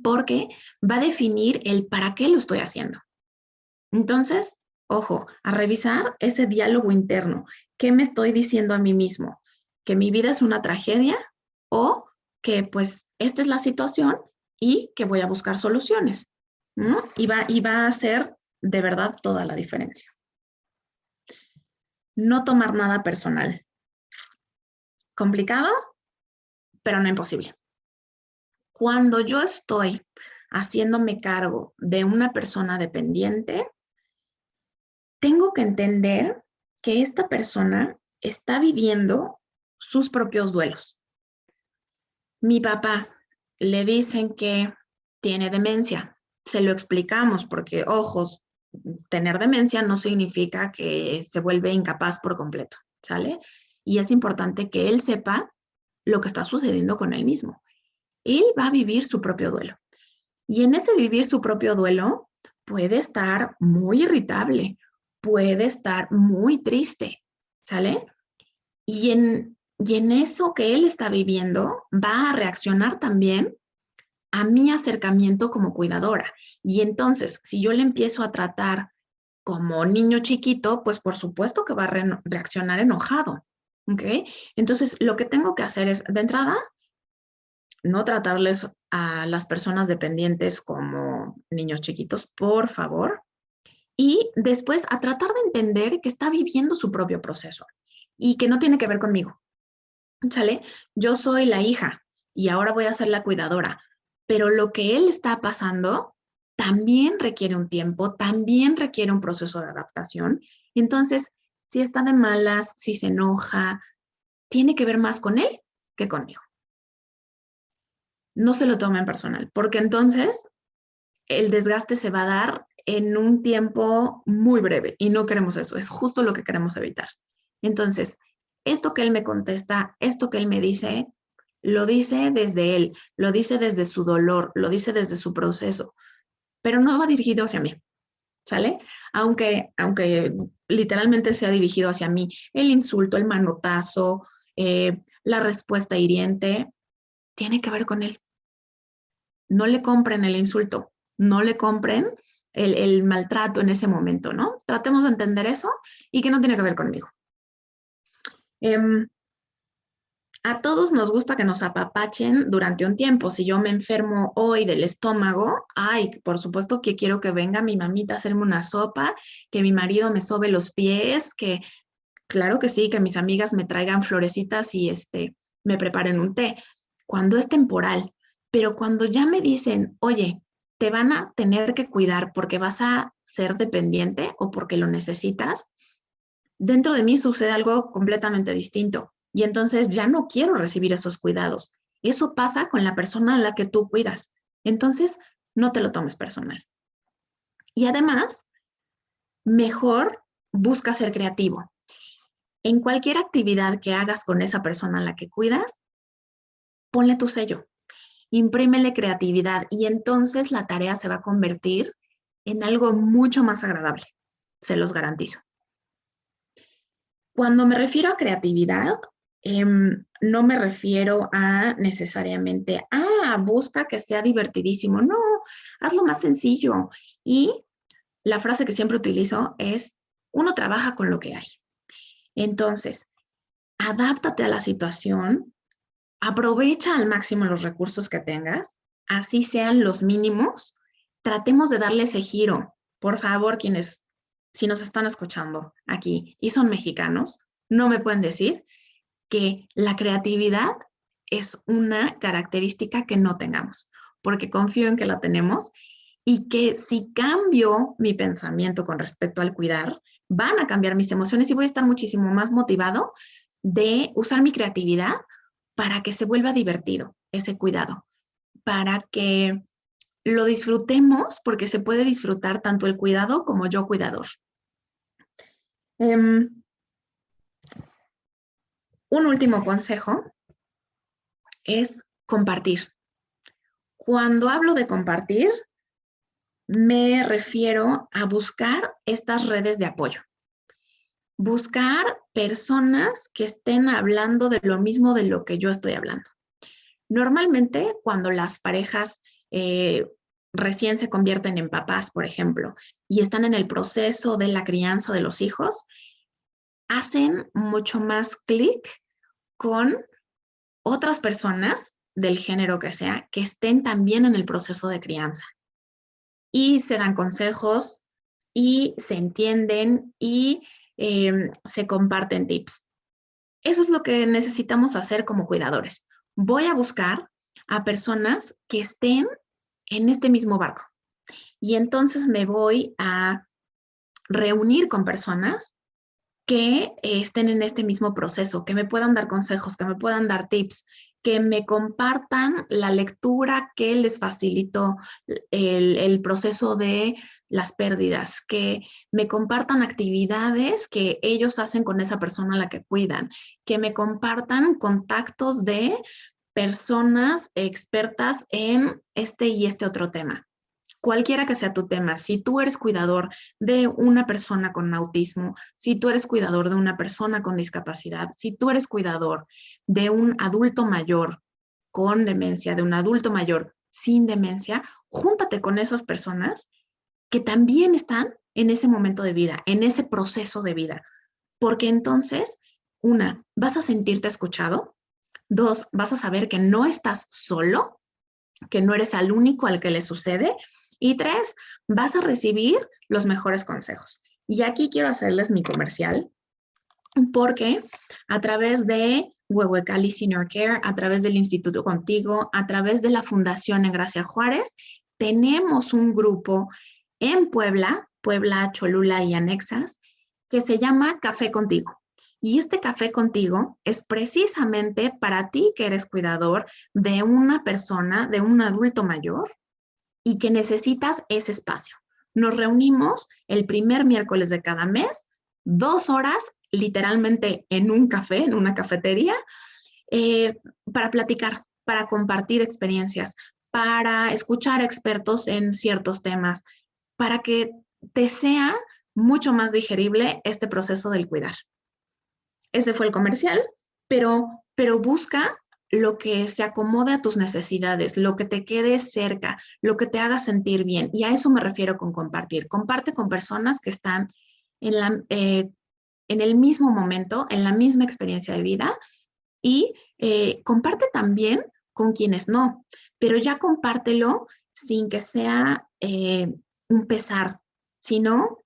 porque va a definir el para qué lo estoy haciendo. Entonces, ojo, a revisar ese diálogo interno. ¿Qué me estoy diciendo a mí mismo? ¿Que mi vida es una tragedia o que pues esta es la situación y que voy a buscar soluciones? ¿No? Y va a hacer de verdad toda la diferencia. No tomar nada personal. Complicado, pero no imposible. Cuando yo estoy haciéndome cargo de una persona dependiente, tengo que entender que esta persona está viviendo sus propios duelos. Mi papá le dicen que tiene demencia. Se lo explicamos porque, ojos, tener demencia no significa que se vuelve incapaz por completo, ¿sale? Y es importante que él sepa lo que está sucediendo con él mismo. Él va a vivir su propio duelo. Y en ese vivir su propio duelo puede estar muy irritable, puede estar muy triste, ¿sale? Y en eso que él está viviendo va a reaccionar también a mi acercamiento como cuidadora. Y entonces, si yo le empiezo a tratar como niño chiquito, pues por supuesto que va a reaccionar enojado, ¿ok? Entonces, lo que tengo que hacer es, de entrada, no tratarles a las personas dependientes como niños chiquitos, por favor. Y después a tratar de entender que está viviendo su propio proceso y que no tiene que ver conmigo. ¿Sale? Yo soy la hija y ahora voy a ser la cuidadora, pero lo que él está pasando también requiere un tiempo, también requiere un proceso de adaptación. Entonces, si está de malas, si se enoja, tiene que ver más con él que conmigo. No se lo tomen personal, porque entonces el desgaste se va a dar en un tiempo muy breve y no queremos eso, es justo lo que queremos evitar. Entonces, esto que él me contesta, esto que él me dice, lo dice desde él, lo dice desde su dolor, lo dice desde su proceso, pero no va dirigido hacia mí, ¿sale? Aunque literalmente sea dirigido hacia mí, el insulto, el manotazo, la respuesta hiriente, tiene que ver con él. No le compren el insulto, no le compren el maltrato en ese momento, ¿no? Tratemos de entender eso y que no tiene que ver conmigo. A todos nos gusta que nos apapachen durante un tiempo. Si yo me enfermo hoy del estómago, por supuesto que quiero que venga mi mamita a hacerme una sopa, que mi marido me sobe los pies, que Claro que sí, que mis amigas me traigan florecitas y me preparen un té, cuando es temporal. Pero cuando ya me dicen, oye, te van a tener que cuidar porque vas a ser dependiente o porque lo necesitas, dentro de mí sucede algo completamente distinto. Y entonces ya no quiero recibir esos cuidados. Eso pasa con la persona a la que tú cuidas. Entonces, no te lo tomes personal. Y además, mejor busca ser creativo. En cualquier actividad que hagas con esa persona a la que cuidas, ponle tu sello, imprímele creatividad y entonces la tarea se va a convertir en algo mucho más agradable, se los garantizo. Cuando me refiero a creatividad, no me refiero a necesariamente, busca que sea divertidísimo. No, hazlo más sencillo. Y la frase que siempre utilizo es, uno trabaja con lo que hay. Entonces, adáptate a la situación, aprovecha al máximo los recursos que tengas, así sean los mínimos. Tratemos de darle ese giro. Por favor, quienes, si nos están escuchando aquí y son mexicanos, no me pueden decir que la creatividad es una característica que no tengamos, porque confío en que la tenemos y que si cambio mi pensamiento con respecto al cuidar, van a cambiar mis emociones y voy a estar muchísimo más motivado de usar mi creatividad para que se vuelva divertido ese cuidado, para que lo disfrutemos, porque se puede disfrutar tanto el cuidado como yo cuidador. Un último consejo es compartir. Cuando hablo de compartir, me refiero a buscar estas redes de apoyo. Buscar personas que estén hablando de lo mismo de lo que yo estoy hablando. Normalmente, cuando las parejas recién se convierten en papás, por ejemplo, y están en el proceso de la crianza de los hijos, hacen mucho más clic con otras personas del género que sea, que estén también en el proceso de crianza. Y se dan consejos y se entienden y se comparten tips. Eso es lo que necesitamos hacer como cuidadores. Voy a buscar a personas que estén en este mismo barco. Y entonces me voy a reunir con personas que estén en este mismo proceso, que me puedan dar consejos, que me puedan dar tips, que me compartan la lectura que les facilitó el proceso de las pérdidas, que me compartan actividades que ellos hacen con esa persona a la que cuidan, que me compartan contactos de personas expertas en este y este otro tema. Cualquiera que sea tu tema, si tú eres cuidador de una persona con autismo, si tú eres cuidador de una persona con discapacidad, si tú eres cuidador de un adulto mayor con demencia, de un adulto mayor sin demencia, júntate con esas personas que también están en ese momento de vida, en ese proceso de vida, porque entonces, una, vas a sentirte escuchado, dos, vas a saber que no estás solo, que no eres el único al que le sucede, y tres, vas a recibir los mejores consejos. Y aquí quiero hacerles mi comercial, porque a través de Huehuecali Senior Care, a través del Instituto Contigo, a través de la Fundación en Gracia Juárez, tenemos un grupo en Puebla, Puebla, Cholula y anexas, que se llama Café Contigo. Y este Café Contigo es precisamente para ti que eres cuidador de una persona, de un adulto mayor, y que necesitas ese espacio. Nos reunimos el primer miércoles de cada mes, 2 horas, literalmente en un café, en una cafetería, para platicar, para compartir experiencias, para escuchar expertos en ciertos temas, para que te sea mucho más digerible este proceso del cuidar. Ese fue el comercial, pero busca lo que se acomode a tus necesidades, lo que te quede cerca, lo que te haga sentir bien. Y a eso me refiero con compartir. Comparte con personas que están en el mismo momento, en la misma experiencia de vida y comparte también con quienes no, pero ya compártelo sin que sea un pesar, sino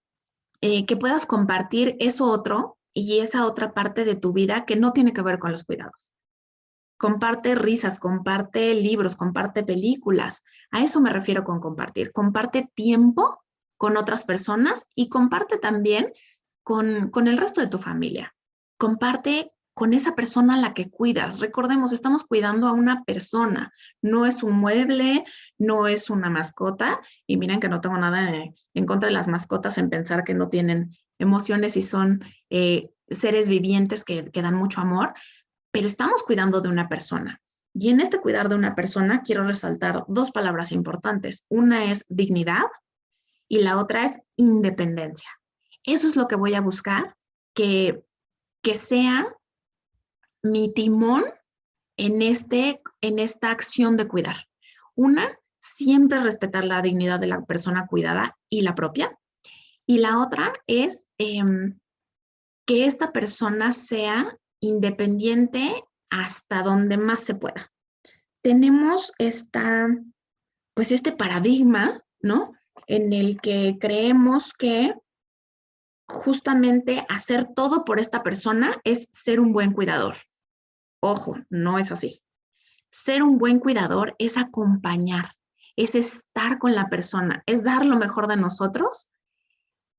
que puedas compartir eso otro y esa otra parte de tu vida que no tiene que ver con los cuidados. Comparte risas, comparte libros, comparte películas. A eso me refiero con compartir. Comparte tiempo con otras personas y comparte también con el resto de tu familia. Comparte con esa persona a la que cuidas. Recordemos, estamos cuidando a una persona, no es un mueble, no es una mascota. Y miren que no tengo nada en contra de las mascotas, en pensar que no tienen emociones y son seres vivientes que dan mucho amor, pero estamos cuidando de una persona. Y en este cuidar de una persona quiero resaltar dos palabras importantes. Una es dignidad y la otra es independencia. Eso es lo que voy a buscar, que sea mi timón en esta acción de cuidar. Una, siempre respetar la dignidad de la persona cuidada y la propia. Y la otra es que esta persona sea independiente hasta donde más se pueda. Tenemos este paradigma, ¿no? En el que creemos que justamente hacer todo por esta persona es ser un buen cuidador. Ojo, no es así. Ser un buen cuidador es acompañar, es estar con la persona, es dar lo mejor de nosotros,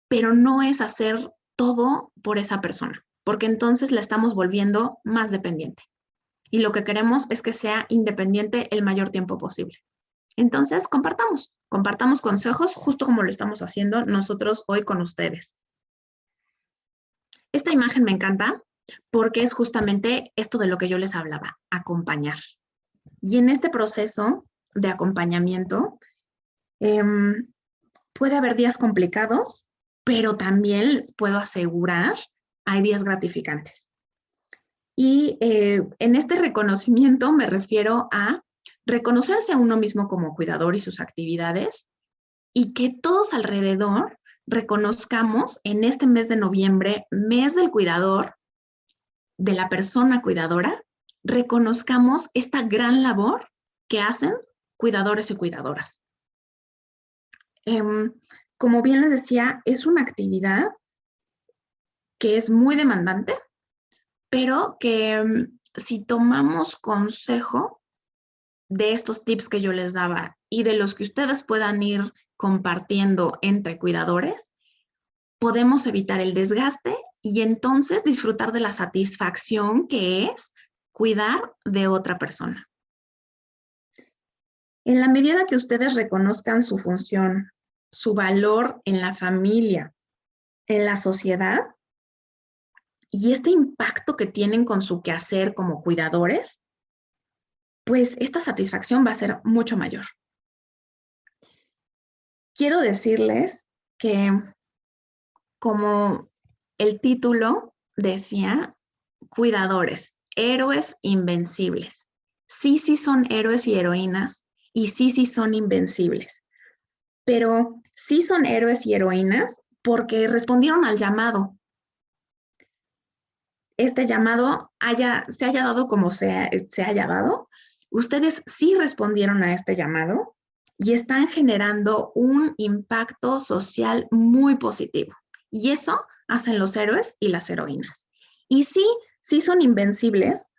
pero no es hacer todo por esa persona, porque entonces la estamos volviendo más dependiente. Y lo que queremos es que sea independiente el mayor tiempo posible. Entonces, compartamos consejos justo como lo estamos haciendo nosotros hoy con ustedes. Esta imagen me encanta porque es justamente esto de lo que yo les hablaba, acompañar. Y en este proceso de acompañamiento puede haber días complicados, pero también les puedo asegurar, hay días gratificantes. Y en este reconocimiento me refiero a reconocerse a uno mismo como cuidador y sus actividades, y que todos alrededor reconozcamos en este mes de noviembre, mes del cuidador, de la persona cuidadora, reconozcamos esta gran labor que hacen cuidadores y cuidadoras. Como bien les decía, es una actividad que es muy demandante, pero que si tomamos consejo de estos tips que yo les daba y de los que ustedes puedan ir compartiendo entre cuidadores, podemos evitar el desgaste y entonces disfrutar de la satisfacción que es cuidar de otra persona. En la medida que ustedes reconozcan su función, su valor en la familia, en la sociedad, y este impacto que tienen con su quehacer como cuidadores, pues esta satisfacción va a ser mucho mayor. Quiero decirles que, como el título decía, cuidadores, héroes invencibles. Sí son héroes y heroínas, y sí son invencibles. Pero sí son héroes y heroínas porque respondieron al llamado. Este llamado se haya dado como se haya dado, ustedes sí respondieron a este llamado y están generando un impacto social muy positivo. Y eso hacen los héroes y las heroínas. Y sí son invencibles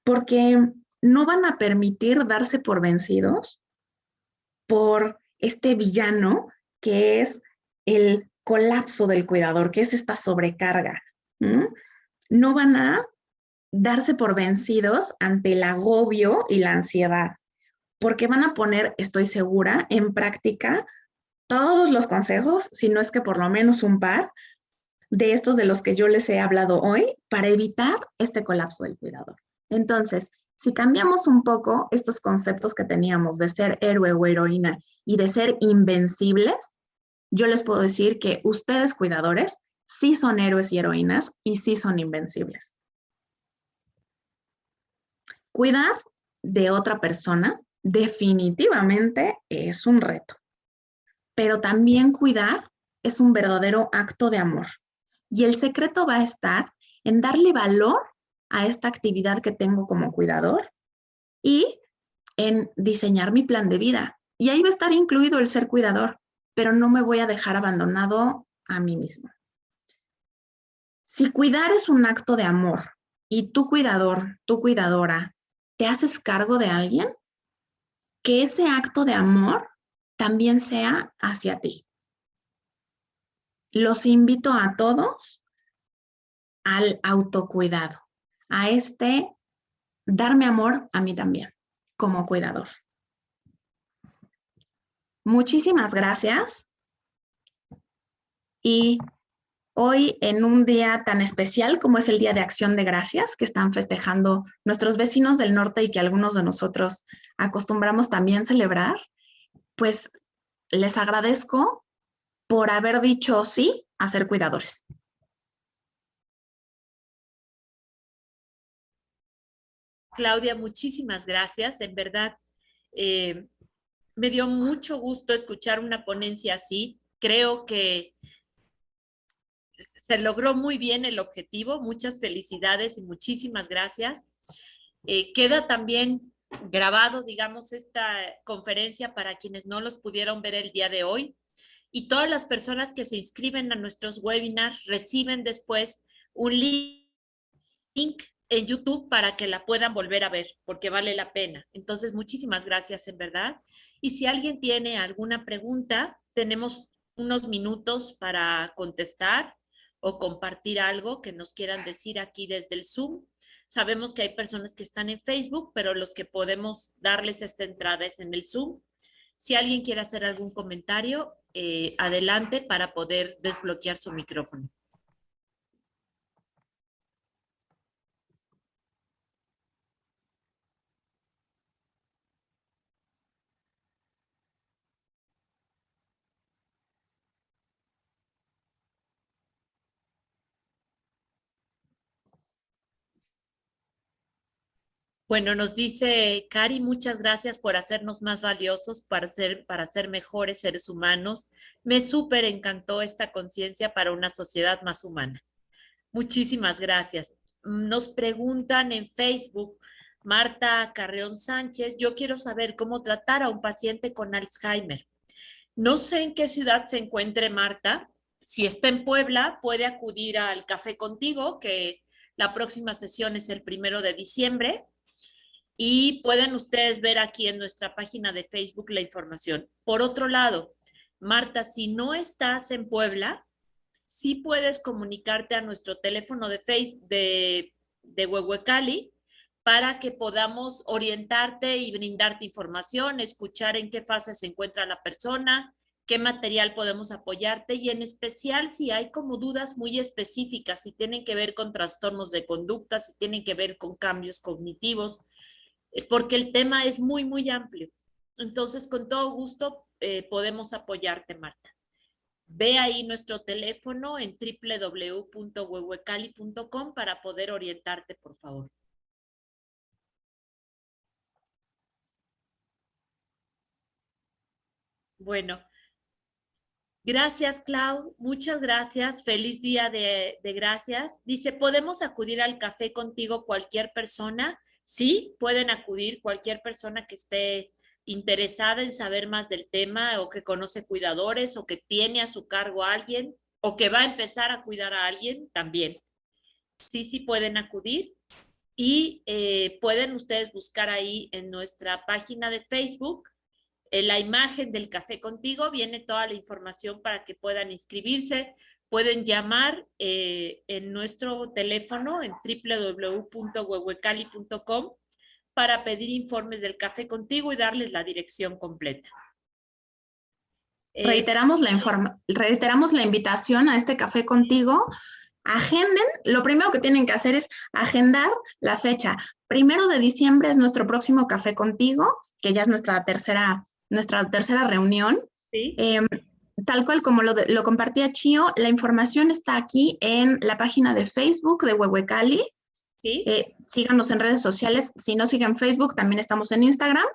porque no van a permitir darse por vencidos por este villano que es el colapso del cuidador, que es esta sobrecarga. No van a darse por vencidos ante el agobio y la ansiedad, porque van a poner, estoy segura, en práctica todos los consejos, si no es que por lo menos un par de estos de los que yo les he hablado hoy, para evitar este colapso del cuidador. Entonces, si cambiamos un poco estos conceptos que teníamos de ser héroe o heroína y de ser invencibles, yo les puedo decir que ustedes, cuidadores, sí son héroes y heroínas y sí son invencibles. Cuidar de otra persona definitivamente es un reto, pero también cuidar es un verdadero acto de amor. Y el secreto va a estar en darle valor a esta actividad que tengo como cuidador y en diseñar mi plan de vida. Y ahí va a estar incluido el ser cuidador, pero no me voy a dejar abandonado a mí mismo. Si cuidar es un acto de amor y tu cuidador, tu cuidadora, te haces cargo de alguien, que ese acto de amor también sea hacia ti. Los invito a todos al autocuidado, a darme amor a mí también, como cuidador. Muchísimas gracias. Y hoy, en un día tan especial como es el Día de Acción de Gracias, que están festejando nuestros vecinos del norte y que algunos de nosotros acostumbramos también celebrar, pues les agradezco por haber dicho sí a ser cuidadores. Claudia, muchísimas gracias. En verdad, me dio mucho gusto escuchar una ponencia así. Creo que se logró muy bien el objetivo. Muchas felicidades y muchísimas gracias. Queda también grabado, digamos, esta conferencia para quienes no los pudieron ver el día de hoy. Y todas las personas que se inscriben a nuestros webinars reciben después un link en YouTube para que la puedan volver a ver, porque vale la pena. Entonces, muchísimas gracias en verdad. Y si alguien tiene alguna pregunta, tenemos unos minutos para contestar o compartir algo que nos quieran decir aquí desde el Zoom. Sabemos que hay personas que están en Facebook, pero los que podemos darles esta entrada es en el Zoom. Si alguien quiere hacer algún comentario, adelante para poder desbloquear su micrófono. Bueno, nos dice Cari, muchas gracias por hacernos más valiosos, para ser mejores seres humanos. Me súper encantó esta conciencia para una sociedad más humana. Muchísimas gracias. Nos preguntan en Facebook, Marta Carreón Sánchez, yo quiero saber cómo tratar a un paciente con Alzheimer. No sé en qué ciudad se encuentre Marta. Si está en Puebla, puede acudir al Café Contigo, que la próxima sesión es el 1 de diciembre. Y pueden ustedes ver aquí en nuestra página de Facebook la información. Por otro lado, Marta, si no estás en Puebla, sí puedes comunicarte a nuestro teléfono de Facebook de Huehuecali para que podamos orientarte y brindarte información, escuchar en qué fase se encuentra la persona, qué material podemos apoyarte y en especial si hay como dudas muy específicas, si tienen que ver con trastornos de conducta, si tienen que ver con cambios cognitivos, porque el tema es muy, muy amplio. Entonces, con todo gusto podemos apoyarte, Marta. Ve ahí nuestro teléfono en www.huehuecali.com para poder orientarte, por favor. Bueno, gracias, Clau. Muchas gracias. Feliz día de gracias. Dice, ¿podemos acudir al café contigo cualquier persona? Sí, pueden acudir cualquier persona que esté interesada en saber más del tema o que conoce cuidadores o que tiene a su cargo a alguien o que va a empezar a cuidar a alguien también. Sí, sí pueden acudir y pueden ustedes buscar ahí en nuestra página de Facebook la imagen del Café Contigo, viene toda la información para que puedan inscribirse. Pueden llamar en nuestro teléfono en www.huehuecali.com para pedir informes del Café Contigo y darles la dirección completa. Reiteramos la invitación a este Café Contigo. Agenden, lo primero que tienen que hacer es agendar la fecha. 1 de diciembre es nuestro próximo Café Contigo, que ya es nuestra tercera reunión. ¿Sí? Tal cual como lo compartía Chio, la información está aquí en la página de Facebook de Huehuecali. ¿Sí? Síganos en redes sociales. Si no siguen Facebook, también estamos en Instagram.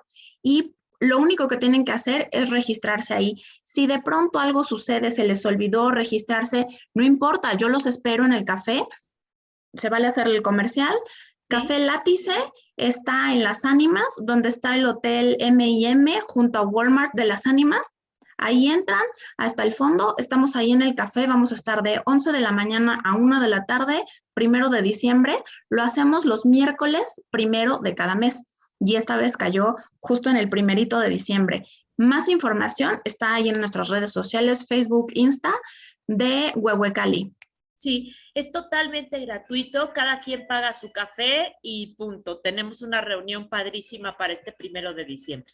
Y lo único que tienen que hacer es registrarse ahí. Si de pronto algo sucede, se les olvidó registrarse, no importa, yo los espero en el café. Se vale hacer el comercial. ¿Sí? Café Látice está en Las Ánimas, donde está el Hotel M&M junto a Walmart de Las Ánimas. Ahí entran hasta el fondo, estamos ahí en el café, vamos a estar de 11 de la mañana a 1 de la tarde, 1 de diciembre, lo hacemos los miércoles 1 de cada mes y esta vez cayó justo en el 1 de diciembre. Más información está ahí en nuestras redes sociales, Facebook, Insta, de Huehuecali. Sí, es totalmente gratuito, cada quien paga su café y punto. Tenemos una reunión padrísima para este 1 de diciembre.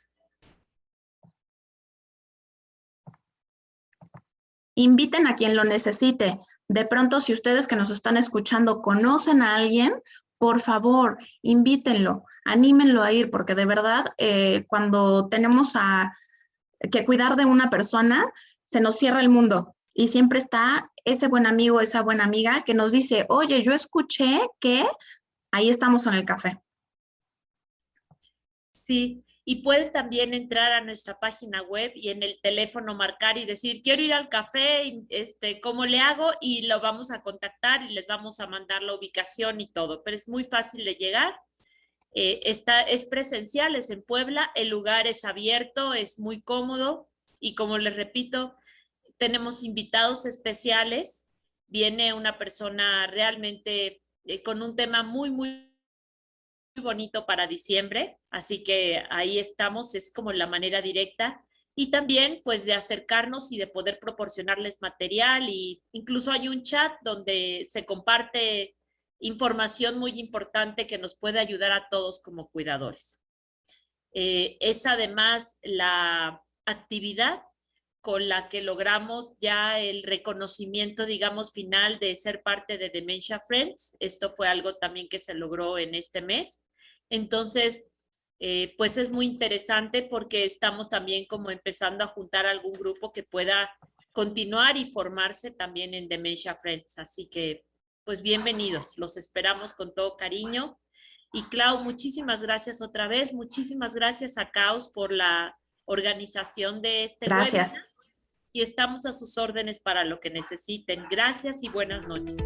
Inviten a quien lo necesite. De pronto, si ustedes que nos están escuchando conocen a alguien, por favor, invítenlo, anímenlo a ir, porque de verdad, cuando tenemos que cuidar de una persona, se nos cierra el mundo y siempre está ese buen amigo, esa buena amiga que nos dice, oye, yo escuché que ahí estamos en el café. Sí, y pueden también entrar a nuestra página web y en el teléfono marcar y decir, quiero ir al café, ¿cómo le hago? Y lo vamos a contactar y les vamos a mandar la ubicación y todo, pero es muy fácil de llegar. Es presencial, es en Puebla, el lugar es abierto, es muy cómodo y como les repito, tenemos invitados especiales, viene una persona realmente con un tema muy bonito para diciembre, así que ahí estamos, es como la manera directa y también pues de acercarnos y de poder proporcionarles material y incluso hay un chat donde se comparte información muy importante que nos puede ayudar a todos como cuidadores. Es además la actividad con la que logramos ya el reconocimiento, digamos, final de ser parte de Dementia Friends. Esto fue algo también que se logró en este mes. Entonces, pues es muy interesante porque estamos también como empezando a juntar algún grupo que pueda continuar y formarse también en Dementia Friends. Así que, pues bienvenidos, los esperamos con todo cariño. Y Clau, muchísimas gracias otra vez, muchísimas gracias a Caos por la organización de este Gracias. webinar y estamos a sus órdenes para lo que necesiten. Gracias y buenas noches.